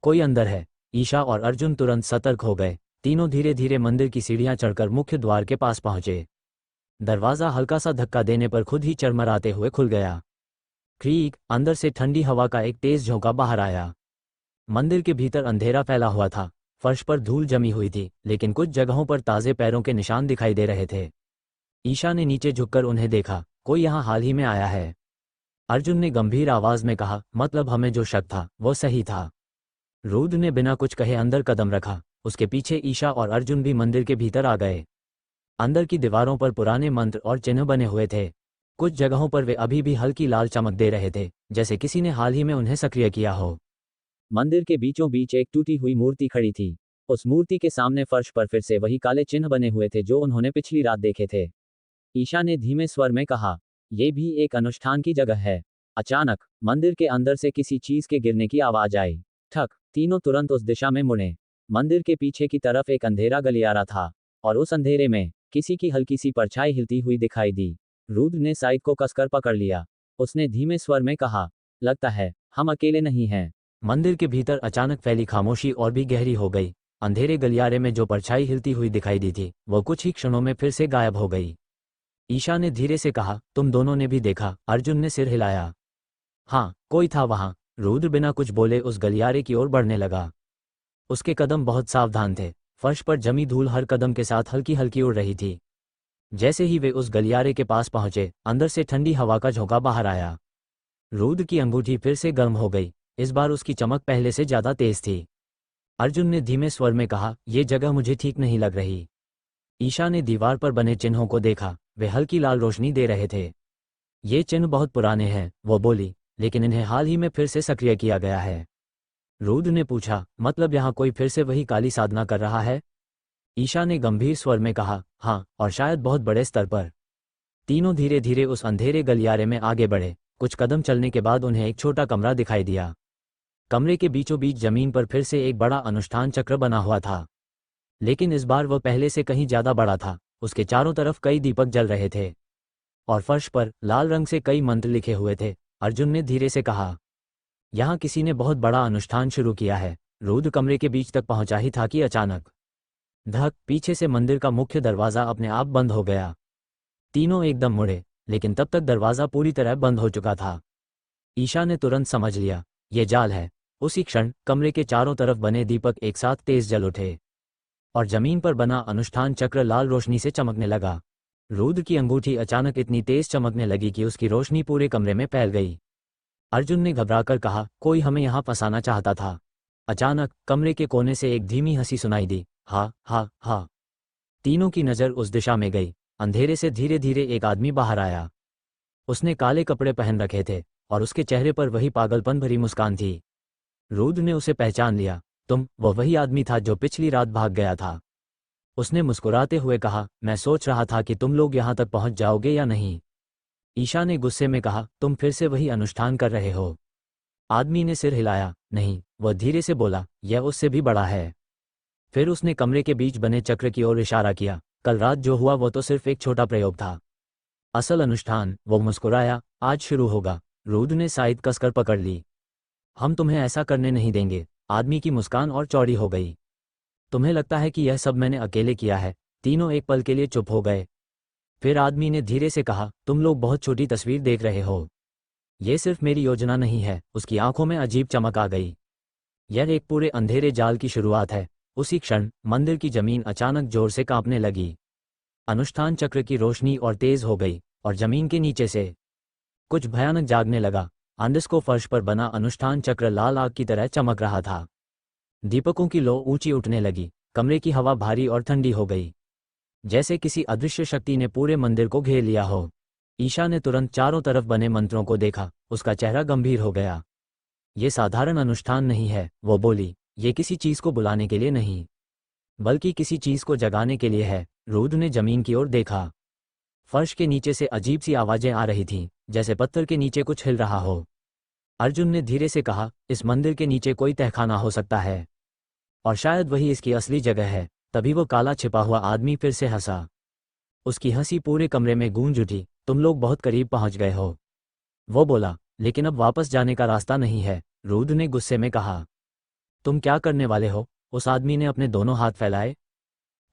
कोई अंदर है। ईशा और अर्जुन तुरंत सतर्क हो गए। तीनों धीरे धीरे मंदिर की सीढ़ियां चढ़कर मुख्य द्वार के पास पहुंचे। दरवाजा हल्का सा धक्का देने पर खुद ही चरमराते हुए खुल गया। क्रीक, अंदर से ठंडी हवा का एक तेज झोंका बाहर आया। मंदिर के भीतर अंधेरा फैला हुआ था। फर्श पर धूल जमी हुई थी, लेकिन कुछ जगहों पर ताजे पैरों के निशान दिखाई दे रहे थे। ईशा ने नीचे झुककर उन्हें देखा। कोई यहाँ हाल ही में आया है। अर्जुन ने गंभीर आवाज में कहा, मतलब हमें जो शक था वो सही था। रुद्र ने बिना कुछ कहे अंदर कदम रखा। उसके पीछे ईशा और अर्जुन भी मंदिर के भीतर आ गए। अंदर की दीवारों पर पुराने मंत्र और चिन्ह बने हुए थे। कुछ जगहों पर वे अभी भी हल्की लाल चमक दे रहे थे, जैसे किसी ने हाल ही में उन्हें सक्रिय किया हो। मंदिर के बीचों बीच एक टूटी हुई मूर्ति खड़ी थी। उस मूर्ति के सामने फर्श पर फिर से वही काले चिन्ह बने हुए थे जो उन्होंने पिछली रात देखे थे। ईशा ने धीमे स्वर में कहा, यह भी एक अनुष्ठान की जगह है। अचानक मंदिर के अंदर से किसी चीज के गिरने की आवाज आई। ठक। तीनों तुरंत उस दिशा में मुड़े। मंदिर के पीछे की तरफ एक अंधेरा गलियारा था, और उस अंधेरे में किसी की हल्की सी परछाई हिलती हुई दिखाई दी। रुद्र ने साइड को कसकर पकड़ लिया। उसने धीमे स्वर में कहा, लगता है हम अकेले नहीं हैं। मंदिर के भीतर अचानक फैली खामोशी और भी गहरी हो गई। अंधेरे गलियारे में जो परछाई हिलती हुई दिखाई दी थी वो कुछ ही क्षणों में फिर से गायब हो गई। ईशा ने धीरे से कहा, तुम दोनों ने भी देखा? अर्जुन ने सिर हिलाया। हाँ, कोई था वहां। रुद्र बिना कुछ बोले उस गलियारे की ओर बढ़ने लगा। उसके कदम बहुत सावधान थे। फर्श पर जमी धूल हर कदम के साथ हल्की हल्की उड़ रही थी। जैसे ही वे उस गलियारे के पास पहुंचे, अंदर से ठंडी हवा का झोंका बाहर आया। रुद्र की अंगूठी फिर से गर्म हो गई। इस बार उसकी चमक पहले से ज्यादा तेज थी। अर्जुन ने धीमे स्वर में कहा, यह जगह मुझे ठीक नहीं लग रही। ईशा ने दीवार पर बने चिन्हों को देखा। वे हल्की लाल रोशनी दे रहे थे। ये चिन्ह बहुत पुराने हैं, वो बोली, लेकिन इन्हें हाल ही में फिर से सक्रिय किया गया है। रुद्र ने पूछा, मतलब यहाँ कोई फिर से वही काली साधना कर रहा है? ईशा ने गंभीर स्वर में कहा, हाँ, और शायद बहुत बड़े स्तर पर। तीनों धीरे धीरे उस अंधेरे गलियारे में आगे बढ़े। कुछ कदम चलने के बाद उन्हें एक छोटा कमरा दिखाई दिया। कमरे के बीचों बीच जमीन पर फिर से एक बड़ा अनुष्ठान चक्र बना हुआ था, लेकिन इस बार वह पहले से कहीं ज्यादा बड़ा था। उसके चारों तरफ कई दीपक जल रहे थे, और फर्श पर लाल रंग से कई मंत्र लिखे हुए थे। अर्जुन ने धीरे से कहा, यहाँ किसी ने बहुत बड़ा अनुष्ठान शुरू किया है। रुद्र कमरे के बीच तक पहुंचा ही था कि अचानक धक, पीछे से मंदिर का मुख्य दरवाजा अपने आप बंद हो गया। तीनों एकदम मुड़े, लेकिन तब तक दरवाजा पूरी तरह बंद हो चुका था। ईशा ने तुरंत समझ लिया, यह जाल है। उसी क्षण कमरे के चारों तरफ बने दीपक एक साथ तेज जल उठे, और जमीन पर बना अनुष्ठान चक्र लाल रोशनी से चमकने लगा। रुद्र की अंगूठी अचानक इतनी तेज चमकने लगी कि उसकी रोशनी पूरे कमरे में फैल गई। अर्जुन ने घबराकर कहा, कोई हमें यहाँ फंसाना चाहता था। अचानक कमरे के कोने से एक धीमी हंसी सुनाई दी। हा हा हा। तीनों की नज़र उस दिशा में गई। अंधेरे से धीरे धीरे एक आदमी बाहर आया। उसने काले कपड़े पहन रखे थे, और उसके चेहरे पर वही पागलपन भरी मुस्कान थी। रुद्र ने उसे पहचान लिया। तुम, वो वही आदमी था जो पिछली रात भाग गया था। उसने मुस्कुराते हुए कहा, मैं सोच रहा था कि तुम लोग यहाँ तक पहुँच जाओगे या नहीं। ईशा ने गुस्से में कहा, तुम फिर से वही अनुष्ठान कर रहे हो? आदमी ने सिर हिलाया। नहीं, वह धीरे से बोला, यह उससे भी बड़ा है। फिर उसने कमरे के बीच बने चक्र की ओर इशारा किया। कल रात जो हुआ वो तो सिर्फ एक छोटा प्रयोग था। असल अनुष्ठान, वो मुस्कुराया, आज शुरू होगा। रुद्र ने साइड कसकर पकड़ ली। हम तुम्हें ऐसा करने नहीं देंगे। आदमी की मुस्कान और चौड़ी हो गई। तुम्हें लगता है कि यह सब मैंने अकेले किया है? तीनों एक पल के लिए चुप हो गए। फिर आदमी ने धीरे से कहा, तुम लोग बहुत छोटी तस्वीर देख रहे हो। यह सिर्फ मेरी योजना नहीं है। उसकी आंखों में अजीब चमक आ गई। यह एक पूरे अंधेरे जाल की शुरुआत है। उसी क्षण मंदिर की जमीन अचानक जोर से कांपने लगी। अनुष्ठान चक्र की रोशनी और तेज हो गई और जमीन के नीचे से कुछ भयानक जागने लगा। आंडिस्को फर्श पर बना अनुष्ठान चक्र लाल आग की तरह चमक रहा था। दीपकों की लौ ऊंची उठने लगी। कमरे की हवा भारी और ठंडी हो गई, जैसे किसी अदृश्य शक्ति ने पूरे मंदिर को घेर लिया हो। ईशा ने तुरंत चारों तरफ बने मंत्रों को देखा। उसका चेहरा गंभीर हो गया। ये साधारण अनुष्ठान नहीं है, वो बोली। ये किसी चीज को बुलाने के लिए नहीं, बल्कि किसी चीज को जगाने के लिए है। रुद्र ने जमीन की ओर देखा। फर्श के नीचे से अजीब सी आवाजें आ रही थीं, जैसे पत्थर के नीचे कुछ हिल रहा हो। अर्जुन ने धीरे से कहा, इस मंदिर के नीचे कोई तहखाना हो सकता है, और शायद वही इसकी असली जगह है। तभी वो काला छिपा हुआ आदमी फिर से हंसा। उसकी हंसी पूरे कमरे में गूंज उठी। तुम लोग बहुत करीब पहुंच गए हो, वो बोला, लेकिन अब वापस जाने का रास्ता नहीं है। रुद्र ने गुस्से में कहा, तुम क्या करने वाले हो? उस आदमी ने अपने दोनों हाथ फैलाए।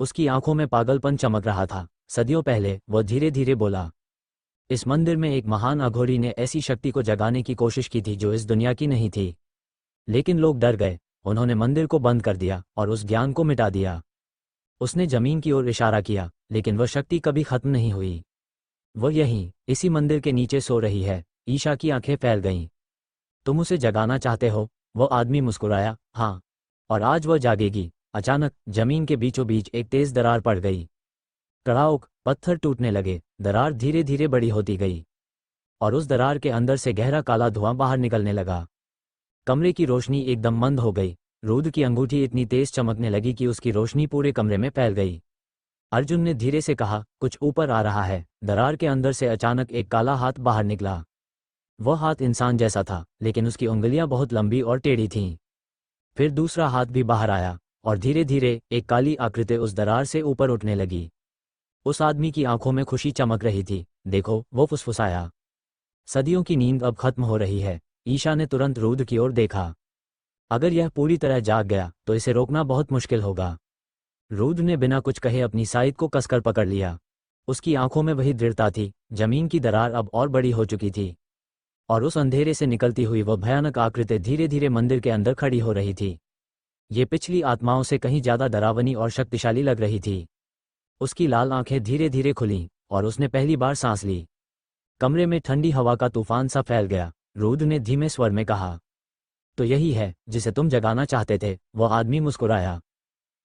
उसकी आंखों में पागलपन चमक रहा था। सदियों पहले, वो धीरे धीरे बोला, इस मंदिर में एक महान अघोरी ने ऐसी शक्ति को जगाने की कोशिश की थी जो इस दुनिया की नहीं थी। लेकिन लोग डर गए। उन्होंने मंदिर को बंद कर दिया और उस ज्ञान को मिटा दिया। उसने जमीन की ओर इशारा किया, लेकिन वह शक्ति कभी खत्म नहीं हुई। वो यहीं, इसी मंदिर के नीचे सो रही है। ईशा की आंखें फैल गईं। तुम उसे जगाना चाहते हो? वो आदमी मुस्कुराया, हाँ, और आज वह जागेगी। अचानक जमीन के बीचों बीच एक तेज दरार पड़ गई। कड़ाउक, पत्थर टूटने लगे। दरार धीरे धीरे बड़ी होती गई, और उस दरार के अंदर से गहरा काला धुआं बाहर निकलने लगा। कमरे की रोशनी एकदम मंद हो गई। रुद्र की अंगूठी इतनी तेज चमकने लगी कि उसकी रोशनी पूरे कमरे में फैल गई। अर्जुन ने धीरे से कहा, कुछ ऊपर आ रहा है। दरार के अंदर से अचानक एक काला हाथ बाहर निकला। वह हाथ इंसान जैसा था, लेकिन उसकी उंगलियां बहुत लंबी और टेढ़ी थीं। फिर दूसरा हाथ भी बाहर आया, और धीरे धीरे एक काली आकृति उस दरार से ऊपर उठने लगी। उस आदमी की आंखों में खुशी चमक रही थी। देखो, वो फुसफुसाया, सदियों की नींद अब खत्म हो रही है। ईशा ने तुरंत रुद्र की ओर देखा। अगर यह पूरी तरह जाग गया तो इसे रोकना बहुत मुश्किल होगा। रुद्र ने बिना कुछ कहे अपनी साइड को कसकर पकड़ लिया। उसकी आंखों में वही दृढ़ता थी। जमीन की दरार अब और बड़ी हो चुकी थी, और उस अंधेरे से निकलती हुई वह भयानक आकृति धीरे धीरे मंदिर के अंदर खड़ी हो रही थी। ये पिछली आत्माओं से कहीं ज्यादा डरावनी और शक्तिशाली लग रही थी। उसकी लाल आंखें धीरे धीरे खुलीं, और उसने पहली बार सांस ली। कमरे में ठंडी हवा का तूफान सा फैल गया। रुद्र ने धीमे स्वर में कहा, तो यही है जिसे तुम जगाना चाहते थे? वह आदमी मुस्कुराया,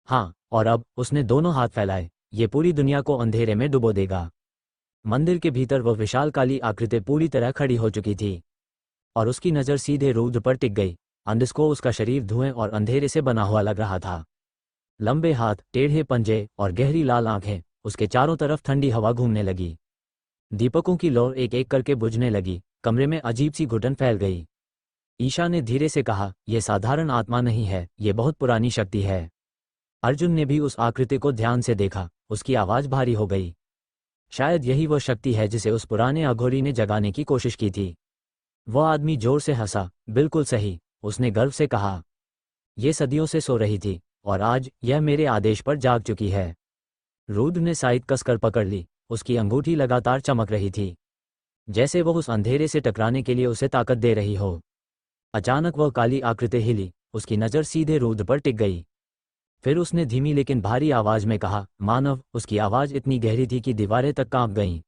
हाँ, और अब उसने दोनों हाथ फैलाए। ये पूरी दुनिया को अंधेरे में डुबो देगा। मंदिर के भीतर वह विशाल काली आकृति पूरी तरह खड़ी हो चुकी थी, और उसकी नज़र सीधे रुद्र पर टिक गई। अंडिस्को उसका शरीर धुएं और अंधेरे से बना हुआ लग रहा था। लंबे हाथ, टेढ़े पंजे और गहरी लाल आंखें। उसके चारों तरफ ठंडी हवा घूमने लगी। दीपकों की लौ एक एक करके बुझने लगी। कमरे में अजीब सी घुटन फैल गई। ईशा ने धीरे से कहा, यह साधारण आत्मा नहीं है, ये बहुत पुरानी शक्ति है। अर्जुन ने भी उस आकृति को ध्यान से देखा। उसकी आवाज भारी हो गई। शायद यही वह शक्ति है जिसे उस पुराने अघोरी ने जगाने की कोशिश की थी। वह आदमी जोर से हंसा, बिल्कुल सही, उसने गर्व से कहा। ये सदियों से सो रही थी, और आज यह मेरे आदेश पर जाग चुकी है। रुद्र ने साइड कसकर पकड़ ली। उसकी अंगूठी लगातार चमक रही थी, जैसे वह उस अंधेरे से टकराने के लिए उसे ताकत दे रही हो। अचानक वह काली आकृति हिली। उसकी नज़र सीधे रुद्र पर टिक गई। फिर उसने धीमी लेकिन भारी आवाज में कहा, मानव। उसकी आवाज इतनी गहरी थी कि दीवारें तक कांप गईं।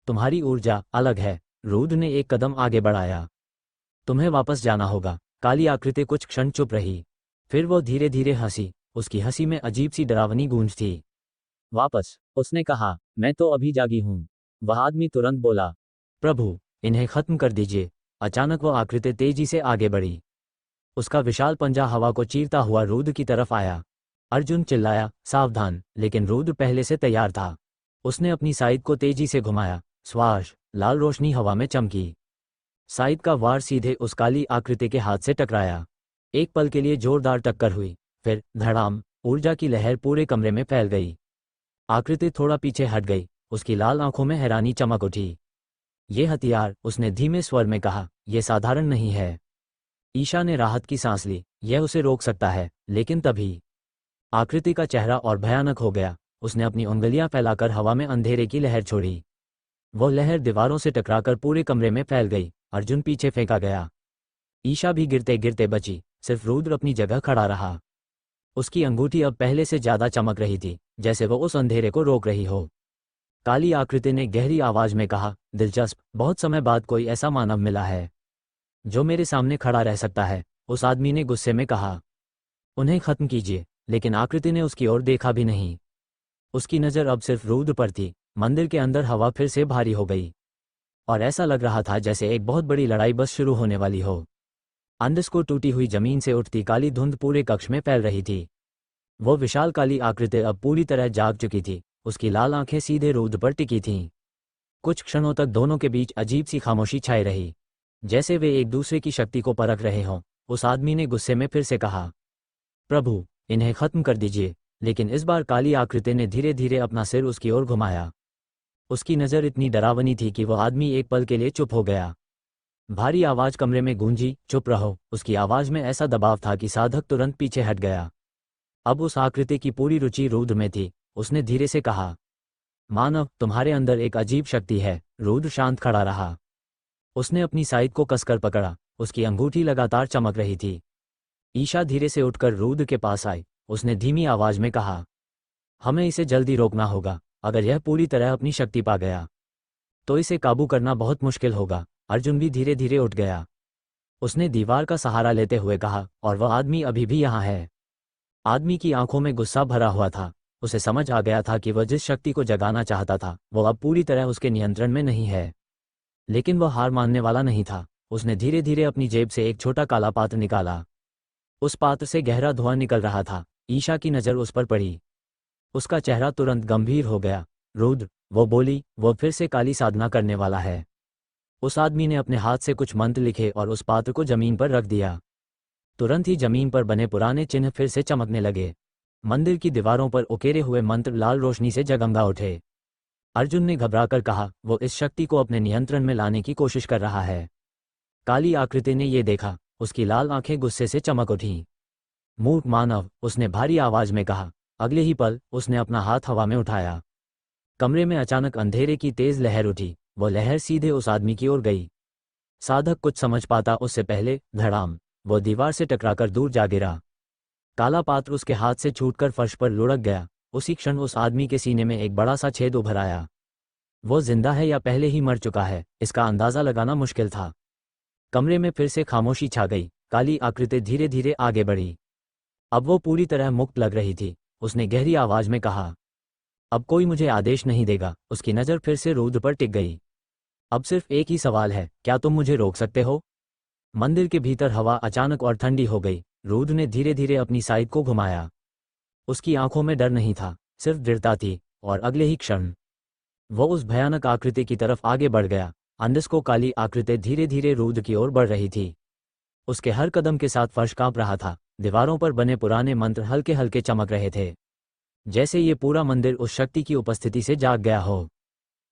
तुम्हारी ऊर्जा अलग है। रुद्र ने एक कदम आगे बढ़ाया। तुम्हें वापस जाना होगा। काली आकृति कुछ क्षण चुप रही, फिर वो धीरे धीरे हंसी। उसकी हंसी में अजीब सी डरावनी गूंज थी। वापस, उसने कहा, मैं तो अभी जागी हूँ। वह आदमी तुरंत बोला, प्रभु, इन्हें खत्म कर दीजिए। अचानक वह आकृति तेजी से आगे बढ़ी। उसका विशाल पंजा हवा को चीरता हुआ रुद्र की तरफ आया। अर्जुन चिल्लाया, सावधान, लेकिन रुद्र पहले से तैयार था। उसने अपनी साइड को तेजी से घुमाया। स्वाश, लाल रोशनी हवा में चमकी। साइड का वार सीधे उस काली आकृति के हाथ से टकराया। एक पल के लिए जोरदार टक्कर हुई, फिर धड़ाम, ऊर्जा की लहर पूरे कमरे में फैल गई। आकृति थोड़ा पीछे हट गई। उसकी लाल आंखों में हैरानी चमक उठी। ये हथियार, उसने धीमे स्वर में कहा, यह साधारण नहीं है। ईशा ने राहत की सांस ली। यह उसे रोक सकता है, लेकिन तभी आकृति का चेहरा और भयानक हो गया। उसने अपनी उंगलियां फैलाकर हवा में अंधेरे की लहर छोड़ी। वह लहर दीवारों से टकराकर पूरे कमरे में फैल गई। अर्जुन पीछे फेंका गया। ईशा भी गिरते गिरते बची। सिर्फ रुद्र अपनी जगह खड़ा रहा। उसकी अंगूठी अब पहले से ज्यादा चमक रही थी, जैसे वो उस अंधेरे को रोक रही हो। काली आकृति ने गहरी आवाज में कहा, दिलचस्प, बहुत समय बाद कोई ऐसा मानव मिला है जो मेरे सामने खड़ा रह सकता है। उस आदमी ने गुस्से में कहा, उन्हें खत्म कीजिए। लेकिन आकृति ने उसकी ओर देखा भी नहीं। उसकी नज़र अब सिर्फ रुद्र पर थी। मंदिर के अंदर हवा फिर से भारी हो गई और ऐसा लग रहा था जैसे एक बहुत बड़ी लड़ाई बस शुरू होने वाली हो। अंदर को टूटी हुई जमीन से उठती काली धुंध पूरे कक्ष में फैल रही थी। वो विशाल काली आकृति अब पूरी तरह जाग चुकी थी। उसकी लाल आंखें सीधे रुद्र पर टिकी थीं। कुछ क्षणों तक दोनों के बीच अजीब सी खामोशी छाई रही, जैसे वे एक दूसरे की शक्ति को परख रहे हों। उस आदमी ने गुस्से में फिर से कहा, प्रभु, इन्हें खत्म कर दीजिए। लेकिन इस बार काली आकृति ने धीरे धीरे अपना सिर उसकी ओर घुमाया। उसकी नज़र इतनी डरावनी थी कि वह आदमी एक पल के लिए चुप हो गया। भारी आवाज कमरे में गूंजी, चुप रहो। उसकी आवाज में ऐसा दबाव था कि साधक तुरंत पीछे हट गया। अब उस आकृति की पूरी रुचि रुद्र में थी। उसने धीरे से कहा, मानव, तुम्हारे अंदर एक अजीब शक्ति है। रुद्र शांत खड़ा रहा। उसने अपनी साइड को कसकर पकड़ा। उसकी अंगूठी लगातार चमक रही थी। ईशा धीरे से उठकर रुद्र के पास आई। उसने धीमी आवाज में कहा, हमें इसे जल्दी रोकना होगा। अगर यह पूरी तरह अपनी शक्ति पा गया तो इसे काबू करना बहुत मुश्किल होगा। अर्जुन भी धीरे धीरे उठ गया। उसने दीवार का सहारा लेते हुए कहा, और वह आदमी अभी भी यहाँ है। आदमी की आंखों में गुस्सा भरा हुआ था। उसे समझ आ गया था कि वह जिस शक्ति को जगाना चाहता था वो अब पूरी तरह उसके नियंत्रण में नहीं है। लेकिन वह हार मानने वाला नहीं था। उसने धीरे धीरे अपनी जेब से एक छोटा काला पात्र निकाला। उस पात्र से गहरा धुआं निकल रहा था। ईशा की नज़र उस पर पड़ी। उसका चेहरा तुरंत गंभीर हो गया। रुद्र, वो बोली, वो फिर से काली साधना करने वाला है। उस आदमी ने अपने हाथ से कुछ मंत्र लिखे और उस पात्र को जमीन पर रख दिया। तुरंत ही जमीन पर बने पुराने चिन्ह फिर से चमकने लगे। मंदिर की दीवारों पर उकेरे हुए मंत्र लाल रोशनी से जगमगा उठे। अर्जुन ने घबराकर कहा, वो इस शक्ति को अपने नियंत्रण में लाने की कोशिश कर रहा है। काली आकृति ने ये देखा। उसकी लाल आंखें गुस्से से चमक उठीं। मूर्ख मानव, उसने भारी आवाज में कहा। अगले ही पल उसने अपना हाथ हवा में उठाया। कमरे में अचानक अंधेरे की तेज लहर उठी। वो लहर सीधे उस आदमी की ओर गई। साधक कुछ समझ पाता उससे पहले, धड़ाम, वो दीवार से टकराकर दूर जा गिरा। काला पात्र उसके हाथ से छूटकर फर्श पर लुढ़क गया। उसी क्षण उस आदमी के सीने में एक बड़ा सा छेद उभर आया। वो जिंदा है या पहले ही मर चुका है, इसका अंदाजा लगाना मुश्किल था। कमरे में फिर से खामोशी छा गई। काली आकृति धीरे धीरे आगे बढ़ी। अब वो पूरी तरह मुक्त लग रही थी। उसने गहरी आवाज में कहा, अब कोई मुझे आदेश नहीं देगा। उसकी नज़र फिर से रुद्र पर टिक गई। अब सिर्फ एक ही सवाल है, क्या तुम मुझे रोक सकते हो? मंदिर के भीतर हवा अचानक और ठंडी हो गई। रुद्र ने धीरे धीरे अपनी साइड को घुमाया। उसकी आंखों में डर नहीं था, सिर्फ दृढ़ता थी। और अगले ही क्षण वो उस भयानक आकृति की तरफ आगे बढ़ गया। अंदर को काली आकृति धीरे धीरे रुद्र की ओर बढ़ रही थी। उसके हर कदम के साथ फर्श कांप रहा था। दीवारों पर बने पुराने मंत्र हल्के हल्के चमक रहे थे, जैसे ये पूरा मंदिर उस शक्ति की उपस्थिति से जाग गया हो।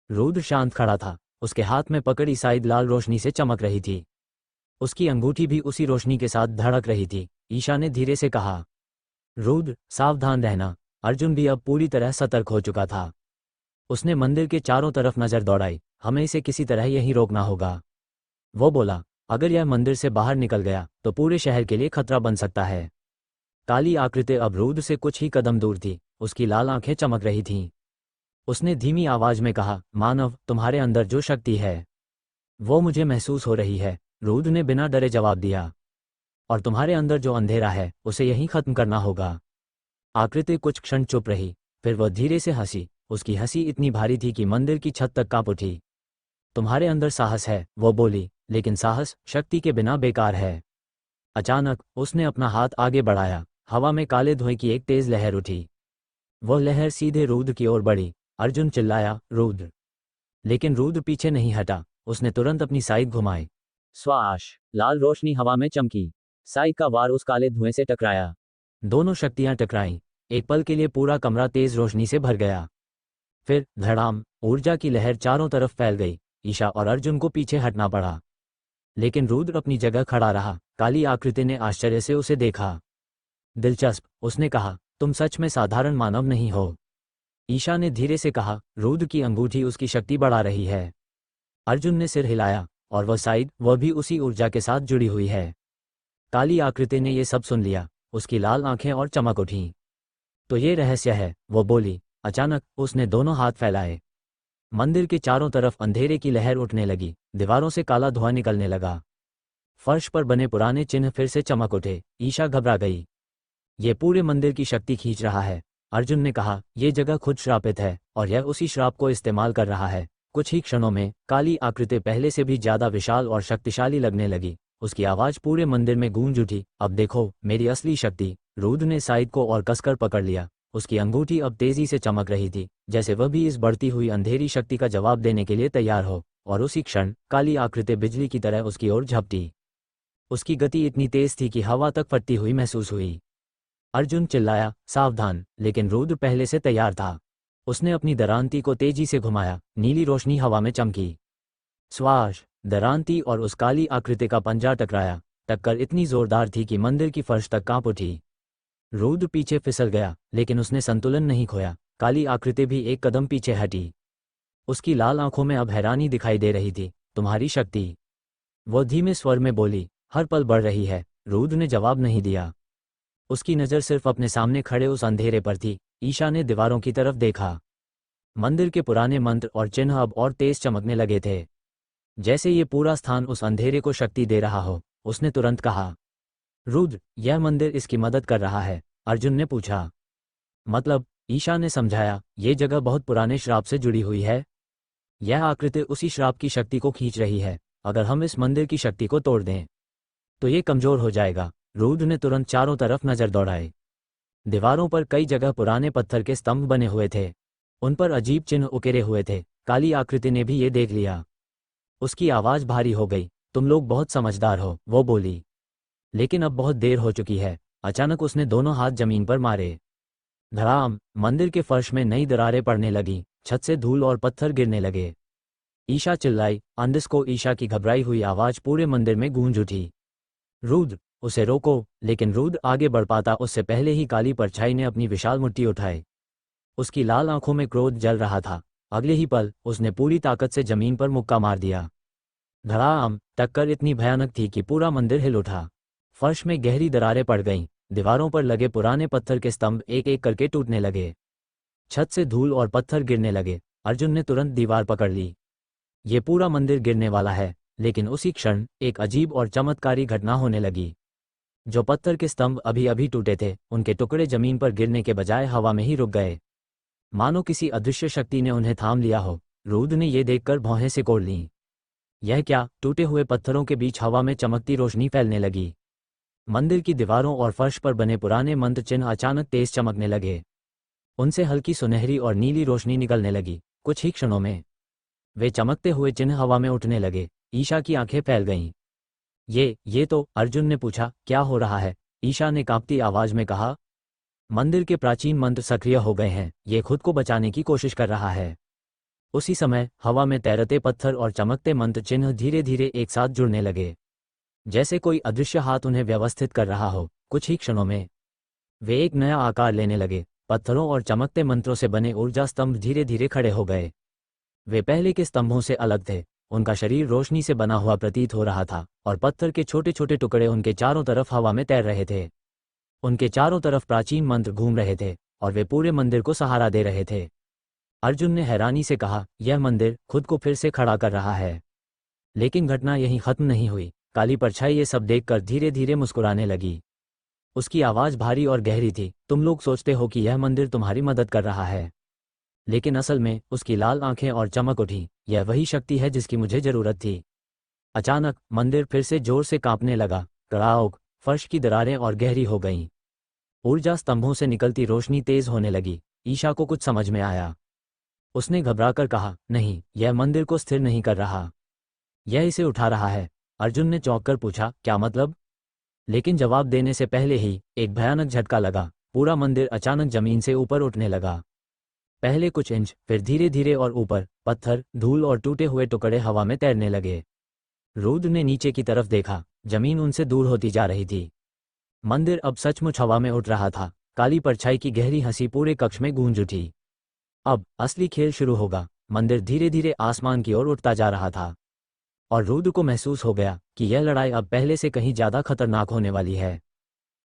रुद्र शांत खड़ा था। उसके हाथ में पकड़ी साइड लाल रोशनी से चमक रही थी। उसकी अंगूठी भी उसी रोशनी के साथ धड़क रही थी। ईशा ने धीरे से कहा, रुद्र, सावधान रहना। अर्जुन भी अब पूरी तरह सतर्क हो चुका था। उसने मंदिर के चारों तरफ नजर दौड़ाई। हमें इसे किसी तरह यहीं रोकना होगा। वो बोला, अगर यह मंदिर से बाहर निकल गया तो पूरे शहर के लिए खतरा बन सकता है। काली आकृति अब रुद्र से कुछ ही कदम दूर थी। उसकी लाल आंखें चमक रही थीं। उसने धीमी आवाज में कहा, मानव, तुम्हारे अंदर जो शक्ति है वो मुझे महसूस हो रही है। रुद्र ने बिना डरे जवाब दिया, और तुम्हारे अंदर जो अंधेरा है उसे यहीं खत्म करना होगा। आकृति कुछ क्षण चुप रही, फिर वह धीरे से हंसी। उसकी हंसी इतनी भारी थी कि मंदिर की छत तक कांप उठी। तुम्हारे अंदर साहस है, वो बोली, लेकिन साहस शक्ति के बिना बेकार है। अचानक उसने अपना हाथ आगे बढ़ाया। हवा में काले धुएं की एक तेज लहर उठी। वह लहर सीधे रुद्र की ओर बढ़ी। अर्जुन चिल्लाया, रुद्र! लेकिन रुद्र पीछे नहीं हटा। उसने तुरंत अपनी साइड घुमाई। स्वाश! लाल रोशनी हवा में चमकी। साइड का वार उस काले धुएं से टकराया। दोनों शक्तियां टकराईं। एक पल के लिए पूरा कमरा तेज रोशनी से भर गया। फिर धड़ाम, ऊर्जा की लहर चारों तरफ फैल गई। ईशा और अर्जुन को पीछे हटना पड़ा, लेकिन रुद्र अपनी जगह खड़ा रहा। काली आकृति ने आश्चर्य से उसे देखा। दिलचस्प, उसने कहा, तुम सच में साधारण मानव नहीं हो। ईशा ने धीरे से कहा, रुद्र की अंगूठी उसकी शक्ति बढ़ा रही है। अर्जुन ने सिर हिलाया, और वह साइड, वह भी उसी ऊर्जा के साथ जुड़ी हुई है। काली आकृति ने ये सब सुन लिया, उसकी लाल आंखें और चमक उठी। तो ये रहस्य है, वो बोली। अचानक उसने दोनों हाथ फैलाए। मंदिर के चारों तरफ अंधेरे की लहर उठने लगी, दीवारों से काला धुआं निकलने लगा। फर्श पर बने पुराने चिन्ह फिर से चमक उठे। ईशा घबरा गई। ये पूरे मंदिर की शक्ति खींच रहा है। अर्जुन ने कहा, यह जगह खुद श्रापित है और यह उसी श्राप को इस्तेमाल कर रहा है। कुछ ही क्षणों में काली आकृति पहले से भी ज्यादा विशाल और शक्तिशाली लगने लगी। उसकी आवाज पूरे मंदिर में गूंज उठी। अब देखो मेरी असली शक्ति। रुद्र ने साइद को और कसकर पकड़ लिया। उसकी अंगूठी अब तेजी से चमक रही थी, जैसे वह भी इस बढ़ती हुई अंधेरी शक्ति का जवाब देने के लिए तैयार हो। और उसी क्षण काली आकृति बिजली की तरह उसकी ओर झपटी। उसकी गति इतनी तेज थी कि हवा तक फटती हुई महसूस हुई। अर्जुन चिल्लाया, सावधान, लेकिन रुद्र पहले से तैयार था। उसने अपनी दरांती को तेजी से घुमाया। नीली रोशनी हवा में चमकी। स्वाश! दरांती और उस काली आकृति का पंजा टकराया। टक्कर इतनी जोरदार थी कि मंदिर की फर्श तक कांप उठी। रुद्र पीछे फिसल गया, लेकिन उसने संतुलन नहीं खोया। काली आकृति भी एक कदम पीछे हटी। उसकी लाल आंखों में अब हैरानी दिखाई दे रही थी। तुम्हारी शक्ति, वो धीमे स्वर में बोली, हर पल बढ़ रही है। रुद्र ने जवाब नहीं दिया। उसकी नज़र सिर्फ अपने सामने खड़े उस अंधेरे पर थी। ईशा ने दीवारों की तरफ देखा। मंदिर के पुराने मंत्र और चिन्ह अब और तेज चमकने लगे थे, जैसे ये पूरा स्थान उस अंधेरे को शक्ति दे रहा हो। उसने तुरंत कहा, रुद्र, यह मंदिर इसकी मदद कर रहा है। अर्जुन ने पूछा, मतलब? ईशा ने समझाया, ये जगह बहुत पुराने श्राप से जुड़ी हुई है। यह आकृति उसी श्राप की शक्ति को खींच रही है। अगर हम इस मंदिर की शक्ति को तोड़ दें तो ये कमजोर हो जाएगा। रुद्र ने तुरंत चारों तरफ नजर दौड़ाई। दीवारों पर कई जगह पुराने पत्थर के स्तंभ बने हुए थे। उन पर अजीब चिन्ह उकेरे हुए थे। काली आकृति ने भी ये देख लिया। उसकी आवाज भारी हो गई। तुम लोग बहुत समझदार हो, वो बोली। लेकिन अब बहुत देर हो चुकी है। अचानक उसने दोनों हाथ जमीन पर मारे। धड़ाम! मंदिर के फर्श में नई दरारें पड़ने लगी। छत से धूल और पत्थर गिरने लगे। ईशा चिल्लाई। अंधिस ईशा की घबराई हुई आवाज पूरे मंदिर में गूंज उठी। रुद्र, उसे रोको! लेकिन रुद्र आगे बढ़ पाता उससे पहले ही काली परछाई ने अपनी विशाल मुट्ठी उठाई। उसकी लाल आंखों में क्रोध जल रहा था। अगले ही पल उसने पूरी ताकत से जमीन पर मुक्का मार दिया। धड़ाम! टक्कर इतनी भयानक थी कि पूरा मंदिर हिल उठा। फर्श में गहरी दरारें पड़ गईं। दीवारों पर लगे पुराने पत्थर के स्तंभ एक एक करके टूटने लगे। छत से धूल और पत्थर गिरने लगे। अर्जुन ने तुरंत दीवार पकड़ ली। ये पूरा मंदिर गिरने वाला है। लेकिन उसी क्षण एक अजीब और चमत्कारी घटना होने लगी। जो पत्थर के स्तंभ अभी अभी टूटे थे, उनके टुकड़े जमीन पर गिरने के बजाय हवा में ही रुक गए, मानो किसी अदृश्य शक्ति ने उन्हें थाम लिया हो। रुद्र ने यह देखकर भौहें सिकोड़ लीं। यह क्या? टूटे हुए पत्थरों के बीच हवा में चमकती रोशनी फैलने लगी। मंदिर की दीवारों और फर्श पर बने पुराने मंत्र चिन्ह अचानक तेज चमकने लगे। उनसे हल्की सुनहरी और नीली रोशनी निकलने लगी। कुछ ही क्षणों में वे चमकते हुए चिन्ह हवा में उठने लगे। ईशा की आंखें फैल गईं। ये तो? अर्जुन ने पूछा, क्या हो रहा है? ईशा ने कांपती आवाज में कहा, मंदिर के प्राचीन मंत्र सक्रिय हो गए हैं। ये खुद को बचाने की कोशिश कर रहा है। उसी समय हवा में तैरते पत्थर और चमकते मंत्र चिन्ह धीरे धीरे एक साथ जुड़ने लगे, जैसे कोई अदृश्य हाथ उन्हें व्यवस्थित कर रहा हो। कुछ ही क्षणों में वे एक नया आकार लेने लगे। पत्थरों और चमकते मंत्रों से बने ऊर्जा स्तंभ धीरे धीरे खड़े हो गए। वे पहले के स्तंभों से अलग थे। उनका शरीर रोशनी से बना हुआ प्रतीत हो रहा था और पत्थर के छोटे छोटे टुकड़े उनके चारों तरफ हवा में तैर रहे थे। उनके चारों तरफ प्राचीन मंत्र घूम रहे थे और वे पूरे मंदिर को सहारा दे रहे थे। अर्जुन ने हैरानी से कहा, यह मंदिर खुद को फिर से खड़ा कर रहा है। लेकिन घटना यहीं खत्म नहीं हुई। काली परछाई ये सब देखकर धीरे धीरे मुस्कुराने लगी। उसकी आवाज भारी और गहरी थी। तुम लोग सोचते हो कि यह मंदिर तुम्हारी मदद कर रहा है, लेकिन असल में उसकी लाल आंखें और चमक उठी। यह वही शक्ति है जिसकी मुझे जरूरत थी। अचानक मंदिर फिर से जोर से कांपने लगा। कड़ाक! फर्श की दरारें और गहरी हो गईं। ऊर्जा स्तंभों से निकलती रोशनी तेज होने लगी। ईशा को कुछ समझ में आया। उसने घबराकर कहा, नहीं, यह मंदिर को स्थिर नहीं कर रहा, यह इसे उठा रहा है। अर्जुन ने चौंक कर पूछा, क्या मतलब? लेकिन जवाब देने से पहले ही एक भयानक झटका लगा। पूरा मंदिर अचानक जमीन से ऊपर उठने लगा। पहले कुछ इंच, फिर धीरे धीरे और ऊपर पत्थर, धूल और टूटे हुए टुकड़े हवा में तैरने लगे। रुद्र ने नीचे की तरफ देखा। जमीन उनसे दूर होती जा रही थी। मंदिर अब सचमुच हवा में उठ रहा था। काली परछाई की गहरी हंसी पूरे कक्ष में गूंज उठी। अब असली खेल शुरू होगा। मंदिर धीरे धीरे आसमान की ओर उठता जा रहा था। और रुद्र को महसूस हो गया कि यह लड़ाई अब पहले से कहीं ज्यादा खतरनाक होने वाली है।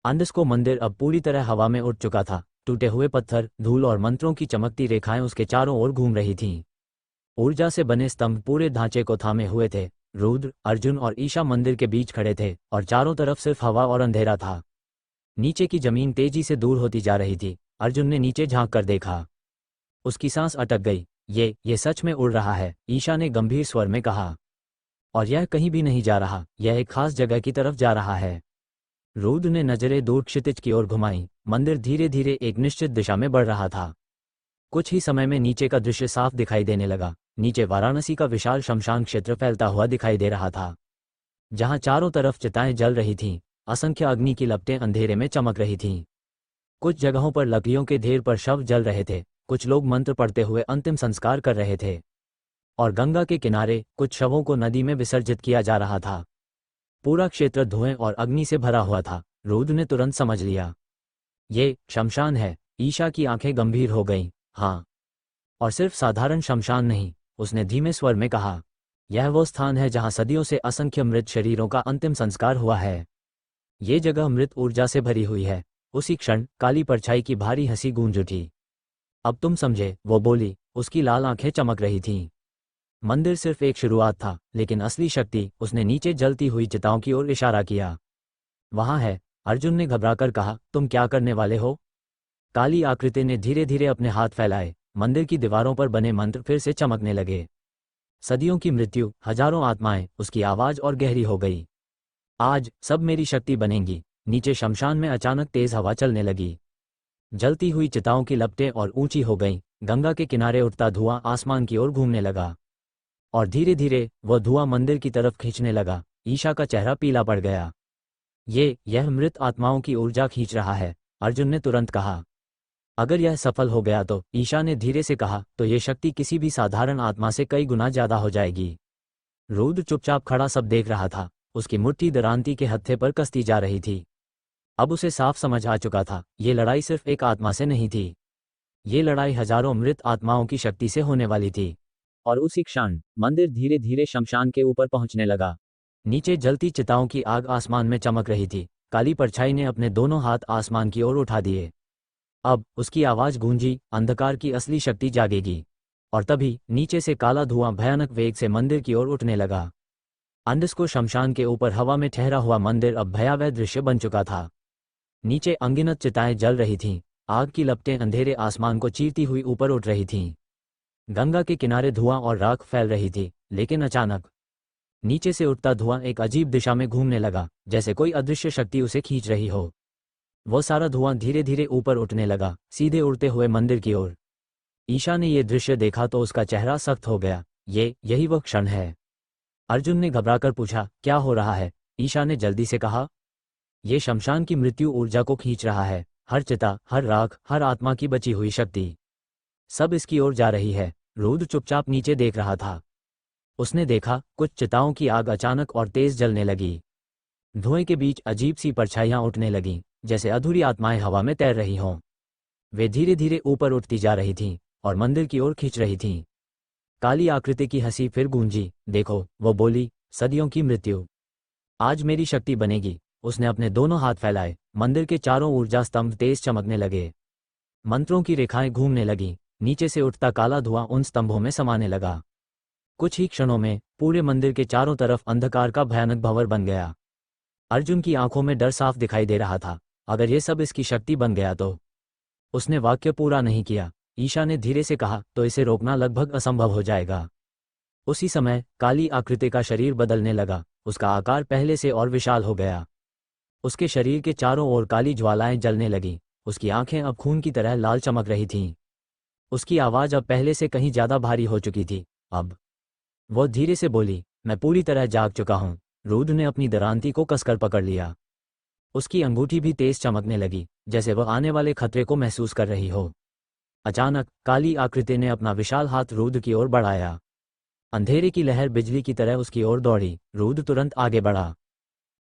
अंडस को मंदिर अब पूरी तरह हवा में उड़ चुका था। टूटे हुए पत्थर, धूल और मंत्रों की चमकती रेखाएं उसके चारों ओर घूम रही थीं। ऊर्जा से बने स्तंभ पूरे ढांचे को थामे हुए थे। रुद्र, अर्जुन और ईशा मंदिर के बीच खड़े थे और चारों तरफ सिर्फ हवा और अंधेरा था। नीचे की जमीन तेजी से दूर होती जा रही थी। अर्जुन ने नीचे झांक कर देखा। उसकी सांस अटक गई। ये सच में उड़ रहा है, ईशा ने गंभीर स्वर में कहा। और यह कहीं भी नहीं जा रहा, यह एक खास जगह की तरफ जा रहा है। रुद्र ने नजरें दूर क्षितिज की ओर घुमाई। मंदिर धीरे धीरे एक निश्चित दिशा में बढ़ रहा था। कुछ ही समय में नीचे का दृश्य साफ दिखाई देने लगा। नीचे वाराणसी का विशाल शमशान क्षेत्र फैलता हुआ दिखाई दे रहा था, जहां चारों तरफ चिताएं जल रही थीं। असंख्य अग्नि की लपटें अंधेरे में चमक रही थीं। कुछ जगहों पर लकड़ियों के ढेर पर शव जल रहे थे। कुछ लोग मंत्र पढ़ते हुए अंतिम संस्कार कर रहे थे। और गंगा के किनारे कुछ शवों को नदी में विसर्जित किया जा रहा था। पूरा क्षेत्र धुएं और अग्नि से भरा हुआ था। रुद्र ने तुरंत समझ लिया, ये शमशान है। ईशा की आंखें गंभीर हो गईं। हाँ, और सिर्फ साधारण शमशान नहीं, उसने धीमे स्वर में कहा। यह वो स्थान है जहां सदियों से असंख्य मृत शरीरों का अंतिम संस्कार हुआ है। ये जगह मृत ऊर्जा से भरी हुई है। उसी क्षण काली परछाई की भारी हंसी गूंज उठी। अब तुम समझे, वो बोली। उसकी लाल आंखें चमक रही थीं। मंदिर सिर्फ एक शुरुआत था, लेकिन असली शक्ति। उसने नीचे जलती हुई चिताओं की ओर इशारा किया। वहां है। अर्जुन ने घबराकर कहा, तुम क्या करने वाले हो? काली आकृति ने धीरे धीरे अपने हाथ फैलाए। मंदिर की दीवारों पर बने मंत्र फिर से चमकने लगे। सदियों की मृत्यु, हजारों आत्माएं। उसकी आवाज और गहरी हो गई। आज सब मेरी शक्ति बनेंगी। नीचे शमशान में अचानक तेज हवा चलने लगी। जलती हुई चिताओं की लपटें और ऊंची हो गईं। गंगा के किनारे उठता धुआं आसमान की ओर घूमने लगा। और धीरे धीरे वह धुआं मंदिर की तरफ खींचने लगा। ईशा का चेहरा पीला पड़ गया। यह मृत आत्माओं की ऊर्जा खींच रहा है, अर्जुन ने तुरंत कहा। अगर यह सफल हो गया तो, ईशा ने धीरे से कहा, तो ये शक्ति किसी भी साधारण आत्मा से कई गुना ज्यादा हो जाएगी। रुद्र चुपचाप खड़ा सब देख रहा था। उसकी मुट्ठी दरांती के हत्थे पर कसती जा रही थी। अब उसे साफ समझ आ चुका था, ये लड़ाई सिर्फ एक आत्मा से नहीं थी। ये लड़ाई हजारों मृत आत्माओं की शक्ति से होने वाली थी। और उसी क्षण मंदिर धीरे धीरे शमशान के ऊपर पहुंचने लगा। नीचे जलती चिताओं की आग आसमान में चमक रही थी। काली परछाई ने अपने दोनों हाथ आसमान की ओर उठा दिए। अब उसकी आवाज गूंजी, अंधकार की असली शक्ति जागेगी। और तभी नीचे से काला धुआं भयानक वेग से मंदिर की ओर उठने लगा। अंडस को शमशान के ऊपर हवा में ठहरा हुआ मंदिर अब भयावह दृश्य बन चुका था। नीचे अनगिनत चिताएं जल रही थीं। आग की लपटें अंधेरे आसमान को चीरती हुई ऊपर उठ रही थीं। गंगा के किनारे धुआं और राख फैल रही थी। लेकिन अचानक नीचे से उठता धुआं एक अजीब दिशा में घूमने लगा, जैसे कोई अदृश्य शक्ति उसे खींच रही हो। वो सारा धुआं धीरे धीरे ऊपर उठने लगा, सीधे उड़ते हुए मंदिर की ओर। ईशा ने यह दृश्य देखा तो उसका चेहरा सख्त हो गया। यही वह क्षण है। अर्जुन ने घबराकर पूछा, क्या हो रहा है? ईशा ने जल्दी से कहा, यह शमशान की मृत्यु ऊर्जा को खींच रहा है। हर चिता, हर राख, हर आत्मा की बची हुई शक्ति, सब इसकी ओर जा रही है। रुद्र चुपचाप नीचे देख रहा था। उसने देखा, कुछ चिताओं की आग अचानक और तेज जलने लगी। धुएं के बीच अजीब सी परछाइयां उठने लगीं, जैसे अधूरी आत्माएं हवा में तैर रही हों। वे धीरे धीरे ऊपर उठती जा रही थीं और मंदिर की ओर खींच रही थीं। काली आकृति की हंसी फिर गूंजी। देखो, वो बोली, सदियों की मृत्यु, आज मेरी शक्ति बनेगी। उसने अपने दोनों हाथ फैलाए। मंदिर के चारों ऊर्जा स्तंभ तेज चमकने लगे। मंत्रों की रेखाएं घूमने लगीं। नीचे से उठता काला धुआं उन स्तंभों में समाने लगा। कुछ ही क्षणों में पूरे मंदिर के चारों तरफ अंधकार का भयानक भंवर बन गया। अर्जुन की आंखों में डर साफ दिखाई दे रहा था। अगर ये सब इसकी शक्ति बन गया तो? उसने वाक्य पूरा नहीं किया। ईशा ने धीरे से कहा, तो इसे रोकना लगभग असंभव हो जाएगा। उसी समय काली आकृति का शरीर बदलने लगा। उसका आकार पहले से और विशाल हो गया। उसके शरीर के चारों ओर काली ज्वालाएं जलने लगीं। उसकी आंखें अब खून की तरह लाल चमक रही थीं। उसकी आवाज अब पहले से कहीं ज्यादा भारी हो चुकी थी। अब वो धीरे से बोली, मैं पूरी तरह जाग चुका हूं। रुद्र ने अपनी दरांती को कसकर पकड़ लिया। उसकी अंगूठी भी तेज चमकने लगी, जैसे वह आने वाले खतरे को महसूस कर रही हो। अचानक काली आकृति ने अपना विशाल हाथ रुद्र की ओर बढ़ाया। अंधेरे की लहर बिजली की तरह उसकी ओर दौड़ी। रुद्र तुरंत आगे बढ़ा।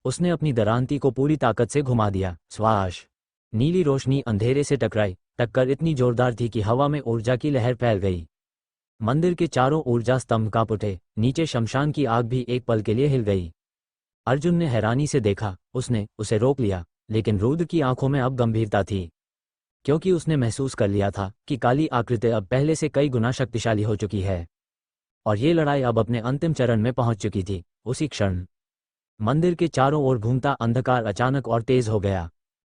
उसने अपनी दरांती को पूरी ताकत से घुमा दिया। स्वाश! नीली रोशनी अंधेरे से टकराई। टक्कर इतनी जोरदार थी कि हवा में ऊर्जा की लहर फैल गई। मंदिर के चारों ऊर्जा स्तंभ कांप उठे, नीचे शमशान की आग भी एक पल के लिए हिल गई। अर्जुन ने हैरानी से देखा, उसने उसे रोक लिया, लेकिन रुद्र की आंखों में अब गंभीरता थी, क्योंकि उसने महसूस कर लिया था कि काली आकृति अब पहले से कई गुना शक्तिशाली हो चुकी है और ये लड़ाई अब अपने अंतिम चरण में पहुंच चुकी थी। उसी क्षण मंदिर के चारों ओर घूमता अंधकार अचानक और तेज हो गया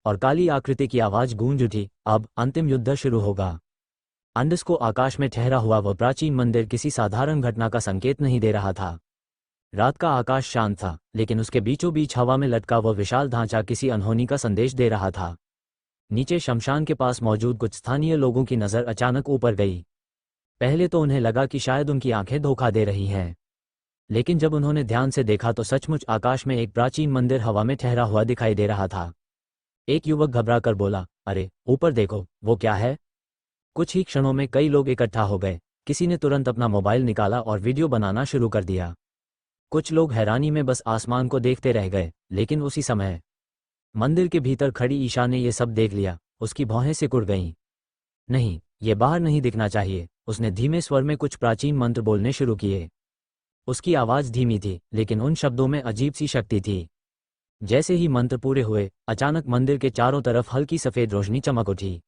और काली आकृति की आवाज गूंज उठी, अब अंतिम युद्ध शुरू होगा। अंडस को आकाश में ठहरा हुआ वह प्राचीन मंदिर किसी साधारण घटना का संकेत नहीं दे रहा था। रात का आकाश शांत था, लेकिन उसके बीचों बीच हवा में लटका वह विशाल ढांचा किसी अनहोनी का संदेश दे रहा था। नीचे शमशान के पास मौजूद कुछ स्थानीय लोगों की नज़र अचानक ऊपर गई। पहले तो उन्हें लगा कि शायद उनकी आंखें धोखा दे रही हैं, लेकिन जब उन्होंने ध्यान से देखा तो सचमुच आकाश में एक प्राचीन मंदिर हवा में ठहरा हुआ दिखाई दे रहा था। एक युवक घबरा कर बोला, अरे ऊपर देखो, वो क्या है? कुछ ही क्षणों में कई लोग इकट्ठा हो गए। किसी ने तुरंत अपना मोबाइल निकाला और वीडियो बनाना शुरू कर दिया। कुछ लोग हैरानी में बस आसमान को देखते रह गए, लेकिन उसी समय मंदिर के भीतर खड़ी ईशा ने यह सब देख लिया। उसकी भौहें सिकुड़ गईं। नहीं, ये बाहर नहीं दिखना चाहिए। उसने धीमे स्वर में कुछ प्राचीन मंत्र बोलने शुरू किए। उसकी आवाज़ धीमी थी, लेकिन उन शब्दों में अजीब सी शक्ति थी। जैसे ही मंत्र पूरे हुए, अचानक मंदिर के चारों तरफ हल्की सफ़ेद रोशनी चमक उठी।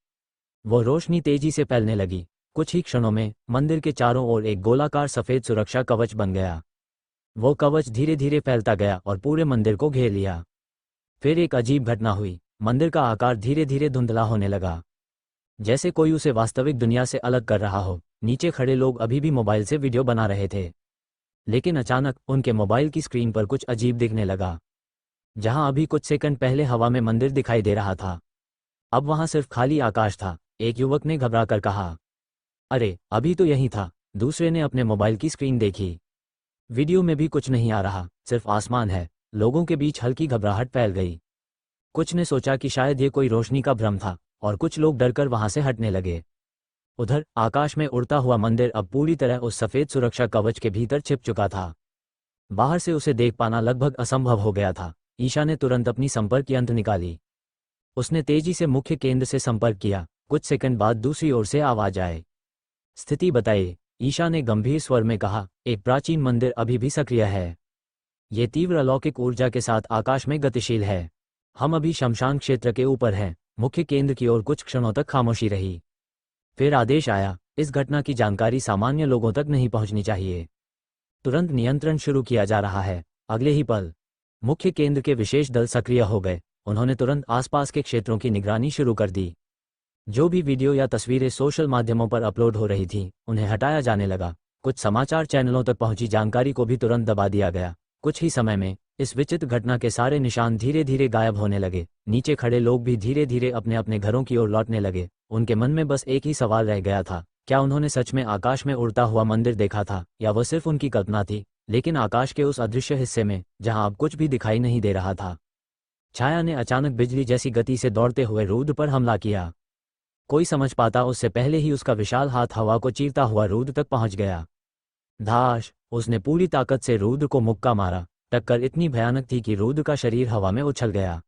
वो रोशनी तेजी से फैलने लगी। कुछ ही क्षणों में मंदिर के चारों ओर एक गोलाकार सफ़ेद सुरक्षा कवच बन गया। वो कवच धीरे धीरे फैलता गया और पूरे मंदिर को घेर लिया। फिर एक अजीब घटना हुई। मंदिर का आकार धीरे धीरे धुंधला होने लगा, जैसे कोई उसे वास्तविक दुनिया से अलग कर रहा हो। नीचे खड़े लोग अभी भी मोबाइल से वीडियो बना रहे थे, लेकिन अचानक उनके मोबाइल की स्क्रीन पर कुछ अजीब दिखने लगा। जहां अभी कुछ सेकंड पहले हवा में मंदिर दिखाई दे रहा था, अब वहां सिर्फ खाली आकाश था। एक युवक ने घबरा कर कहा, अरे अभी तो यही था। दूसरे ने अपने मोबाइल की स्क्रीन देखी। वीडियो में भी कुछ नहीं आ रहा, सिर्फ आसमान है। लोगों के बीच हल्की घबराहट फैल गई। कुछ ने सोचा कि शायद ये कोई रोशनी का भ्रम था और कुछ लोग डरकर वहां से हटने लगे। उधर आकाश में उड़ता हुआ मंदिर अब पूरी तरह उस सफ़ेद सुरक्षा कवच के भीतर छिप चुका था। बाहर से उसे देख पाना लगभग असंभव हो गया था। ईशा ने तुरंत अपनी संपर्क यंत्र निकाली। उसने तेजी से मुख्य केंद्र से संपर्क किया। कुछ सेकंड बाद दूसरी ओर से आवाज आए, स्थिति बताइए। ईशा ने गंभीर स्वर में कहा, एक प्राचीन मंदिर अभी भी सक्रिय है। ये तीव्र अलौकिक ऊर्जा के साथ आकाश में गतिशील है। हम अभी शमशान क्षेत्र के ऊपर हैं। मुख्य केंद्र की ओर कुछ क्षणों तक खामोशी रही। फिर आदेश आया, इस घटना की जानकारी सामान्य लोगों तक नहीं पहुंचनी चाहिए। तुरंत नियंत्रण शुरू किया जा रहा है। अगले ही पल मुख्य केंद्र के विशेष दल सक्रिय हो गए। उन्होंने तुरंत आसपास के क्षेत्रों की निगरानी शुरू कर दी। जो भी वीडियो या तस्वीरें सोशल माध्यमों पर अपलोड हो रही थीं, उन्हें हटाया जाने लगा। कुछ समाचार चैनलों तक पहुंची जानकारी को भी तुरंत दबा दिया गया। कुछ ही समय में इस विचित्र घटना के सारे निशान धीरे धीरे गायब होने लगे। नीचे खड़े लोग भी धीरे धीरे अपने अपने घरों की ओर लौटने लगे। उनके मन में बस एक ही सवाल रह गया था, क्या उन्होंने सच में आकाश में उड़ता हुआ मंदिर देखा था या वह सिर्फ उनकी कल्पना थी। लेकिन आकाश के उस अदृश्य हिस्से में, जहां अब कुछ भी दिखाई नहीं दे रहा था, छाया ने अचानक बिजली जैसी गति से दौड़ते हुए रुद्र पर हमला किया। कोई समझ पाता उससे पहले ही उसका विशाल हाथ हवा को चीरता हुआ रुद्र तक पहुंच गया। धाश! उसने पूरी ताकत से रुद्र को मुक्का मारा। टक्कर इतनी भयानक थी कि रुद्र का शरीर हवा में उछल गया।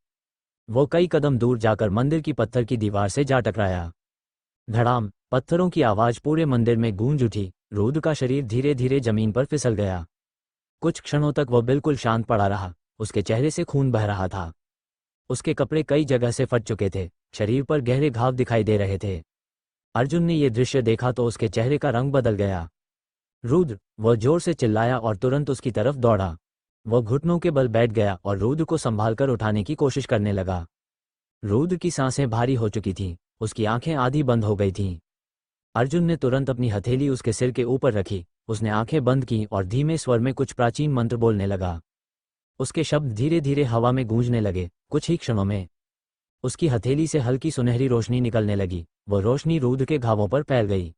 वो कई कदम दूर जाकर मंदिर की पत्थर की दीवार से जा टकराया। धड़ाम! पत्थरों की आवाज पूरे मंदिर में गूंज उठी। रुद्र का शरीर धीरे धीरे जमीन पर फिसल गया। कुछ क्षणों तक वह बिल्कुल शांत पड़ा रहा। उसके चेहरे से खून बह रहा था। उसके कपड़े कई जगह से फट चुके थे। शरीर पर गहरे घाव दिखाई दे रहे थे। अर्जुन ने यह दृश्य देखा तो उसके चेहरे का रंग बदल गया। रुद्र! वह जोर से चिल्लाया और तुरंत उसकी तरफ दौड़ा। वह घुटनों के बल बैठ गया और रुद्र को संभालकर उठाने की कोशिश करने लगा। रुद्र की सांसें भारी हो चुकी थीं। उसकी आंखें आधी बंद हो गई थीं। अर्जुन ने तुरंत अपनी हथेली उसके सिर के ऊपर रखी। उसने आंखें बंद की और धीमे स्वर में कुछ प्राचीन मंत्र बोलने लगा। उसके शब्द धीरे धीरे हवा में गूंजने लगे। कुछ ही क्षणों में उसकी हथेली से हल्की सुनहरी रोशनी निकलने लगी। वो रोशनी रुद्र के घावों पर फैल गई।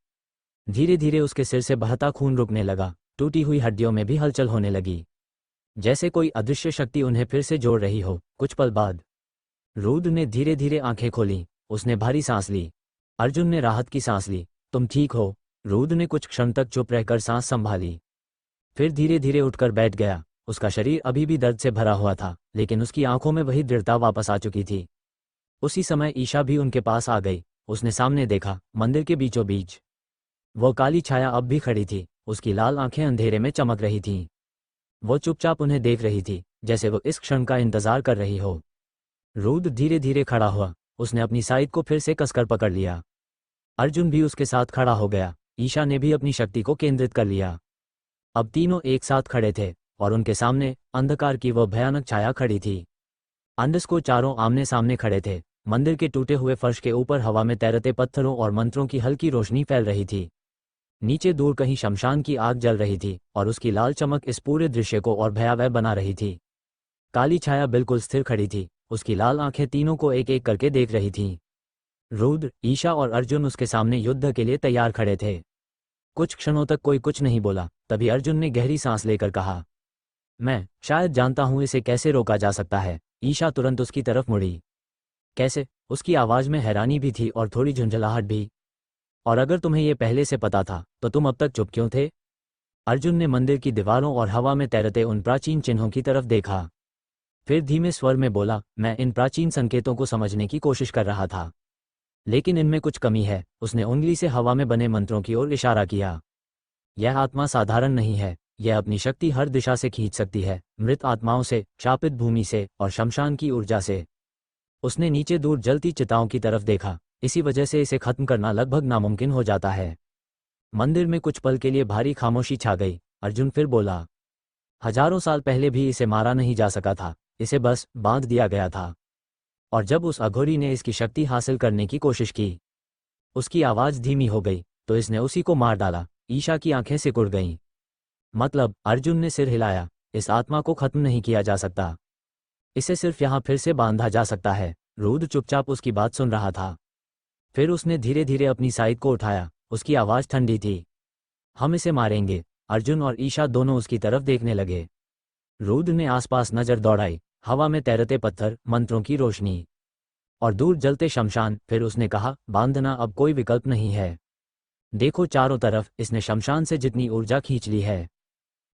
धीरे धीरे उसके सिर से बहता खून रुकने लगा। टूटी हुई हड्डियों में भी हलचल होने लगी, जैसे कोई अदृश्य शक्ति उन्हें फिर से जोड़ रही हो। कुछ पल बाद रुद्र ने धीरे धीरे आंखें खोली। उसने भारी सांस ली। अर्जुन ने राहत की सांस ली। तुम ठीक हो? रुद्र ने कुछ क्षण तक चुप रहकर सांस संभाली, फिर धीरे धीरे उठकर बैठ गया। उसका शरीर अभी भी दर्द से भरा हुआ था, लेकिन उसकी आंखों में वही दृढ़ता वापस आ चुकी थी। उसी समय ईशा भी उनके पास आ गई। उसने सामने देखा, मंदिर के बीचों बीच वो काली छाया अब भी खड़ी थी, उसकी लाल आंखें अंधेरे में चमक रही थीं। वो चुपचाप उन्हें देख रही थी, जैसे वो इस क्षण का इंतजार कर रही हो। रुद्र धीरे धीरे खड़ा हुआ, उसने अपनी साइड को फिर से कसकर पकड़ लिया। अर्जुन भी उसके साथ खड़ा हो गया, ईशा ने भी अपनी शक्ति को केंद्रित कर लिया। अब तीनों एक साथ खड़े थे और उनके सामने अंधकार की वह भयानक छाया खड़ी थी। अंडरस्को चारों आमने सामने खड़े थे। मंदिर के टूटे हुए फर्श के ऊपर हवा में तैरते पत्थरों और मंत्रों की हल्की रोशनी फैल रही थी। नीचे दूर कहीं शमशान की आग जल रही थी और उसकी लाल चमक इस पूरे दृश्य को और भयावह बना रही थी। काली छाया बिल्कुल स्थिर खड़ी थी, उसकी लाल आंखें तीनों को एक एक करके देख रही थीं। रुद्र, ईशा और अर्जुन उसके सामने युद्ध के लिए तैयार खड़े थे। कुछ क्षणों तक कोई कुछ नहीं बोला, तभी अर्जुन ने गहरी सांस लेकर कहा, मैं शायद जानता हूं इसे कैसे रोका जा सकता है। ईशा तुरंत उसकी तरफ मुड़ी। कैसे? उसकी आवाज में हैरानी भी थी और थोड़ी झुंझलाहट भी। और अगर तुम्हें यह पहले से पता था तो तुम अब तक चुप क्यों थे? अर्जुन ने मंदिर की दीवारों और हवा में तैरते उन प्राचीन चिन्हों की तरफ देखा। फिर धीमे स्वर में बोला, मैं इन प्राचीन संकेतों को समझने की कोशिश कर रहा था, लेकिन इनमें कुछ कमी है। उसने उंगली से हवा में बने मंत्रों की ओर इशारा किया। यह आत्मा साधारण नहीं है, यह अपनी शक्ति हर दिशा से खींच सकती है, मृत आत्माओं से, शापित भूमि से और शमशान की ऊर्जा से। उसने नीचे दूर जलती चिताओं की तरफ देखा, इसी वजह से इसे खत्म करना लगभग नामुमकिन हो जाता है। मंदिर में कुछ पल के लिए भारी खामोशी छा गई। अर्जुन फिर बोला, हजारों साल पहले भी इसे मारा नहीं जा सका था, इसे बस बांध दिया गया था। और जब उस अघोरी ने इसकी शक्ति हासिल करने की कोशिश की, उसकी आवाज धीमी हो गई, तो इसने उसी को मार डाला। ईशा की आंखें सिकुड़ गईं। मतलब? अर्जुन ने सिर हिलाया, इस आत्मा को खत्म नहीं किया जा सकता, इसे सिर्फ यहां फिर से बांधा जा सकता है। रुद्र चुपचाप उसकी बात सुन रहा था। फिर उसने धीरे धीरे अपनी साइड को उठाया, उसकी आवाज ठंडी थी, हम इसे मारेंगे। अर्जुन और ईशा दोनों उसकी तरफ देखने लगे। रुद्र ने आसपास नजर दौड़ाई, हवा में तैरते पत्थर, मंत्रों की रोशनी और दूर जलते शमशान। फिर उसने कहा, बांधना अब कोई विकल्प नहीं है। देखो चारों तरफ, इसने शमशान से जितनी ऊर्जा खींच ली है,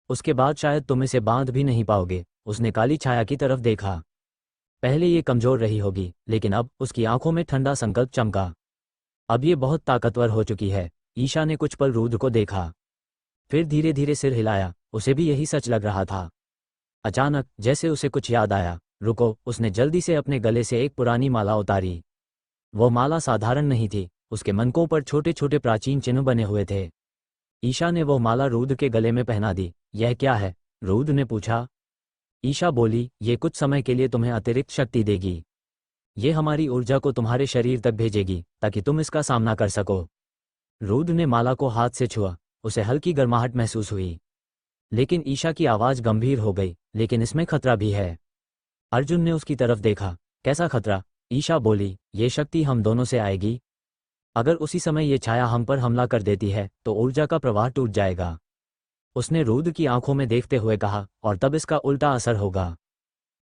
उसके बाद शायद तुम इसे बांध भी नहीं पाओगे। उसने काली छाया की तरफ देखा। पहले ये कमजोर रही होगी, लेकिन अब उसकी आंखों में ठंडा संकल्प चमका। अब ये बहुत ताकतवर हो चुकी है। ईशा ने कुछ पल रुद्र को देखा, फिर धीरे धीरे सिर हिलाया, उसे भी यही सच लग रहा था। अचानक जैसे उसे कुछ याद आया, रुको। उसने जल्दी से अपने गले से एक पुरानी माला उतारी। वो माला साधारण नहीं थी, उसके मनकों पर छोटे छोटे प्राचीन चिन्ह बने हुए थे। ईशा ने वो माला रुद्र के गले में पहना दी। यह क्या है? रुद्र ने पूछा। ईशा बोली, ये कुछ समय के लिए तुम्हें अतिरिक्त शक्ति देगी। ये हमारी ऊर्जा को तुम्हारे शरीर तक भेजेगी ताकि तुम इसका सामना कर सको। रुद्र ने माला को हाथ से छुआ, उसे हल्की गर्माहट महसूस हुई। लेकिन ईशा की आवाज गंभीर हो गई, लेकिन इसमें खतरा भी है। अर्जुन ने उसकी तरफ देखा। कैसा खतरा? ईशा बोली, ये शक्ति हम दोनों से आएगी। अगर उसी समय ये छाया हम पर हमला कर देती है तो ऊर्जा का प्रवाह टूट जाएगा। उसने रुद्र की आंखों में देखते हुए कहा, और तब इसका उल्टा असर होगा।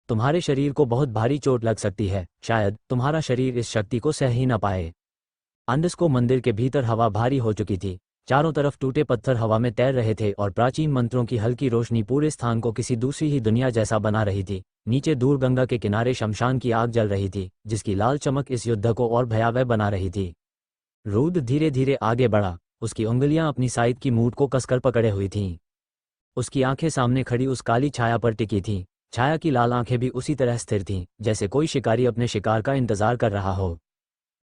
तुम्हारे शरीर को बहुत भारी चोट लग सकती है, शायद तुम्हारा शरीर इस शक्ति को सह ही न पाए। अंडरस्को मंदिर के भीतर हवा भारी हो चुकी थी। चारों तरफ टूटे पत्थर हवा में तैर रहे थे और प्राचीन मंत्रों की हल्की रोशनी पूरे स्थान को किसी दूसरी ही दुनिया जैसा बना रही थी। नीचे दूर गंगा के किनारे शमशान की आग जल रही थी, जिसकी लाल चमक इस युद्ध को और भयावह बना रही थी। रुद्र धीरे धीरे आगे बढ़ा, उसकी उंगलियां अपनी साइड की मूठ को कसकर पकड़े हुई थीं। उसकी आंखें सामने खड़ी उस काली छाया पर टिकी थीं। छाया की लाल आंखें भी उसी तरह स्थिर थीं, जैसे कोई शिकारी अपने शिकार का इंतजार कर रहा हो।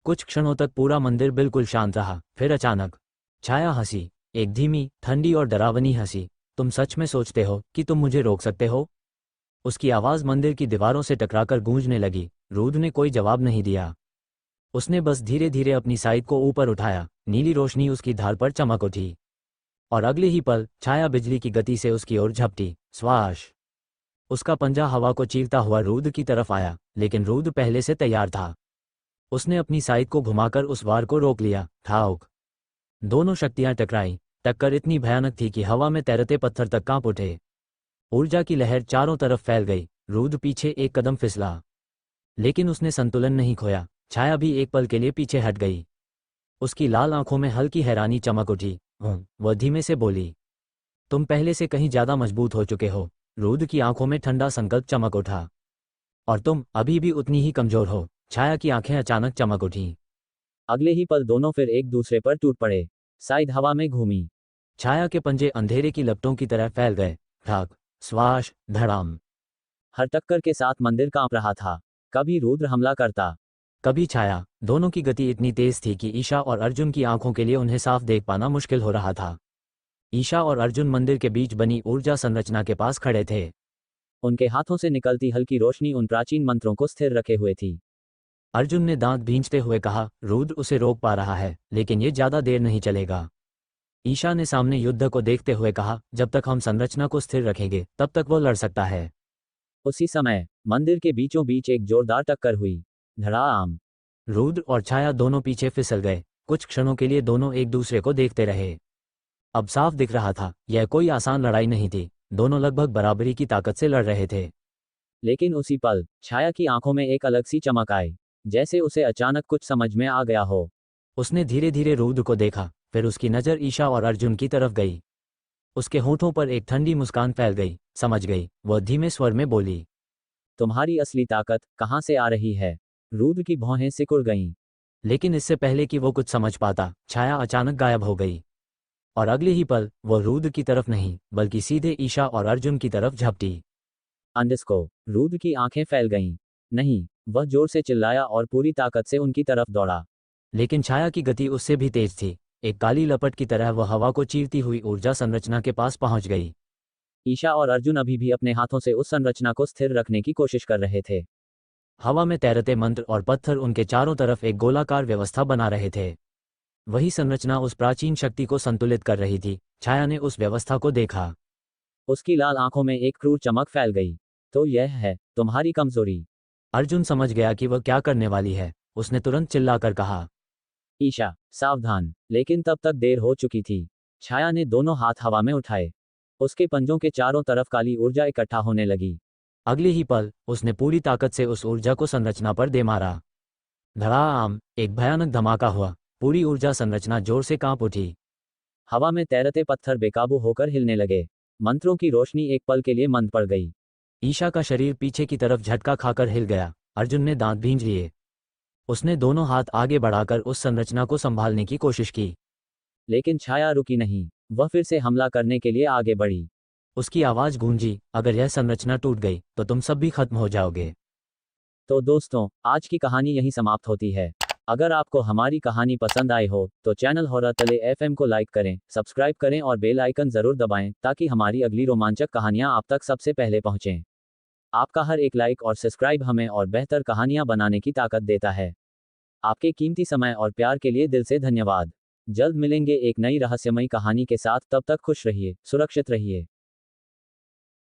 कुछ क्षणों तक पूरा मंदिर बिल्कुल शांत रहा। फिर अचानक छाया हंसी, एक धीमी, ठंडी और डरावनी हंसी। तुम सच में सोचते हो कि तुम मुझे रोक सकते हो? उसकी आवाज मंदिर की दीवारों से टकराकर गूंजने लगी। रुद्र ने कोई जवाब नहीं दिया। उसने बस धीरे धीरे अपनी साइड को ऊपर उठाया। नीली रोशनी उसकी धार पर चमक उठी और अगले ही पल छाया बिजली की गति से उसकी ओर झपटी। स्वाश! उसका पंजा हवा को चीरता हुआ रुद्र की तरफ आया, लेकिन रुद्र पहले से तैयार था। उसने अपनी साइड को घुमाकर उस वार को रोक लिया। ठाउक! दोनों शक्तियां टकराई। टक्कर इतनी भयानक थी कि हवा में तैरते पत्थर तक कांप उठे। ऊर्जा की लहर चारों तरफ फैल गई। रुद्र पीछे एक कदम फिसला, लेकिन उसने संतुलन नहीं खोया। छाया भी एक पल के लिए पीछे हट गई। उसकी लाल आंखों में हल्की हैरानी चमक उठी। वह धीमे से बोली, तुम पहले से कहीं ज्यादा मजबूत हो चुके हो। रुद्र की आंखों में ठंडा संकल्प चमक उठा। और तुम अभी भी उतनी ही कमजोर हो। छाया की आंखें अचानक चमक उठीं। अगले ही पल दोनों फिर एक दूसरे पर टूट पड़े। शायद हवा में घूमी। छाया के पंजे अंधेरे की लपटों की तरह फैल गए। ठक, स्वाश, धड़ाम। हर टक्कर के साथ मंदिर कांप रहा था। कभी रुद्र हमला करता, कभी छाया। दोनों की गति इतनी तेज थी कि ईशा और अर्जुन की आंखों के लिए उन्हें साफ देख पाना मुश्किल हो रहा था। ईशा और अर्जुन मंदिर के बीच बनी ऊर्जा संरचना के पास खड़े थे। उनके हाथों से निकलती हल्की रोशनी उन प्राचीन मंत्रों को स्थिर रखे हुए थी। अर्जुन ने दांत भींचते हुए कहा, रुद्र उसे रोक पा रहा है, लेकिन ये ज्यादा देर नहीं चलेगा। ईशा ने सामने युद्ध को देखते हुए कहा, जब तक हम संरचना को स्थिर रखेंगे तब तक वो लड़ सकता है। उसी समय मंदिर के बीचों बीच एक जोरदार टक्कर हुई। धड़ाम। रुद्र और छाया दोनों पीछे फिसल गए। कुछ क्षणों के लिए दोनों एक दूसरे को देखते रहे। अब साफ दिख रहा था, यह कोई आसान लड़ाई नहीं थी। दोनों लगभग बराबरी की ताकत से लड़ रहे थे। लेकिन उसी पल छाया की आंखों में एक अलग सी चमक आई, जैसे उसे अचानक कुछ समझ में आ गया हो। उसने धीरे धीरे रुद्र को देखा, फिर उसकी नज़र ईशा और अर्जुन की तरफ गई। उसके होठों पर एक ठंडी मुस्कान फैल गई। समझ गई, वह धीमे स्वर में बोली। तुम्हारी असली ताकत कहाँ से आ रही है? रुद्र की भौहें सिकुड़ गईं। लेकिन इससे पहले कि वो कुछ समझ पाता, छाया अचानक गायब हो गई। और अगले ही पल वो रुद्र की तरफ नहीं, बल्कि सीधे ईशा और अर्जुन की तरफ झपटी। अंडस्को। रुद्र की आंखें फैल गईं। नहीं, वह जोर से चिल्लाया और पूरी ताकत से उनकी तरफ दौड़ा। लेकिन छाया की गति उससे भी तेज थी। एक काली लपट की तरह वह हवा को चीरती हुई ऊर्जा संरचना के पास पहुंच गई। ईशा और अर्जुन अभी भी अपने हाथों से उस संरचना को स्थिर रखने की कोशिश कर रहे थे। हवा में तैरते मंत्र और पत्थर उनके चारों तरफ एक गोलाकार व्यवस्था बना रहे थे। वही संरचना उस प्राचीन शक्ति को संतुलित कर रही थी। छाया ने उस व्यवस्था को देखा। उसकी लाल आंखों में एक क्रूर चमक फैल गई। तो यह है तुम्हारी कमजोरी? अर्जुन समझ गया कि वह क्या करने वाली है। उसने तुरंत चिल्लाकर कहा, ईशा, सावधान। लेकिन तब तक देर हो चुकी थी। छाया ने दोनों हाथ हवा में उठाए। उसके पंजों के चारों तरफ काली ऊर्जा इकट्ठा होने लगी। अगले ही पल उसने पूरी ताकत से उस ऊर्जा को संरचना पर दे मारा। धड़ाम। एक भयानक धमाका हुआ। पूरी ऊर्जा संरचना जोर से कांप उठी। हवा में तैरते पत्थर बेकाबू होकर हिलने लगे। मंत्रों की रोशनी एक पल के लिए मंद पड़ गई। ईशा का शरीर पीछे की तरफ झटका खाकर हिल गया। अर्जुन ने दांत भींच लिए। उसने दोनों हाथ आगे बढ़ाकर उस संरचना को संभालने की कोशिश की। लेकिन छाया रुकी नहीं। वह फिर से हमला करने के लिए आगे बढ़ी। उसकी आवाज गूंजी, अगर यह संरचना टूट गई तो तुम सब भी खत्म हो जाओगे। तो दोस्तों, आज की कहानी यहीं समाप्त होती है। अगर आपको हमारी कहानी पसंद आई हो तो चैनल हॉरर तले एफएम को लाइक करें, सब्सक्राइब करें और बेल आइकन जरूर दबाएं ताकि हमारी अगली रोमांचक कहानियां आप तक सबसे पहले पहुंचें। आपका हर एक लाइक और सब्सक्राइब हमें और बेहतर कहानियां बनाने की ताकत देता है। आपके कीमती समय और प्यार के लिए दिल से धन्यवाद। जल्द मिलेंगे एक नई रहस्यमयी कहानी के साथ। तब तक खुश रहिए, सुरक्षित रहिए।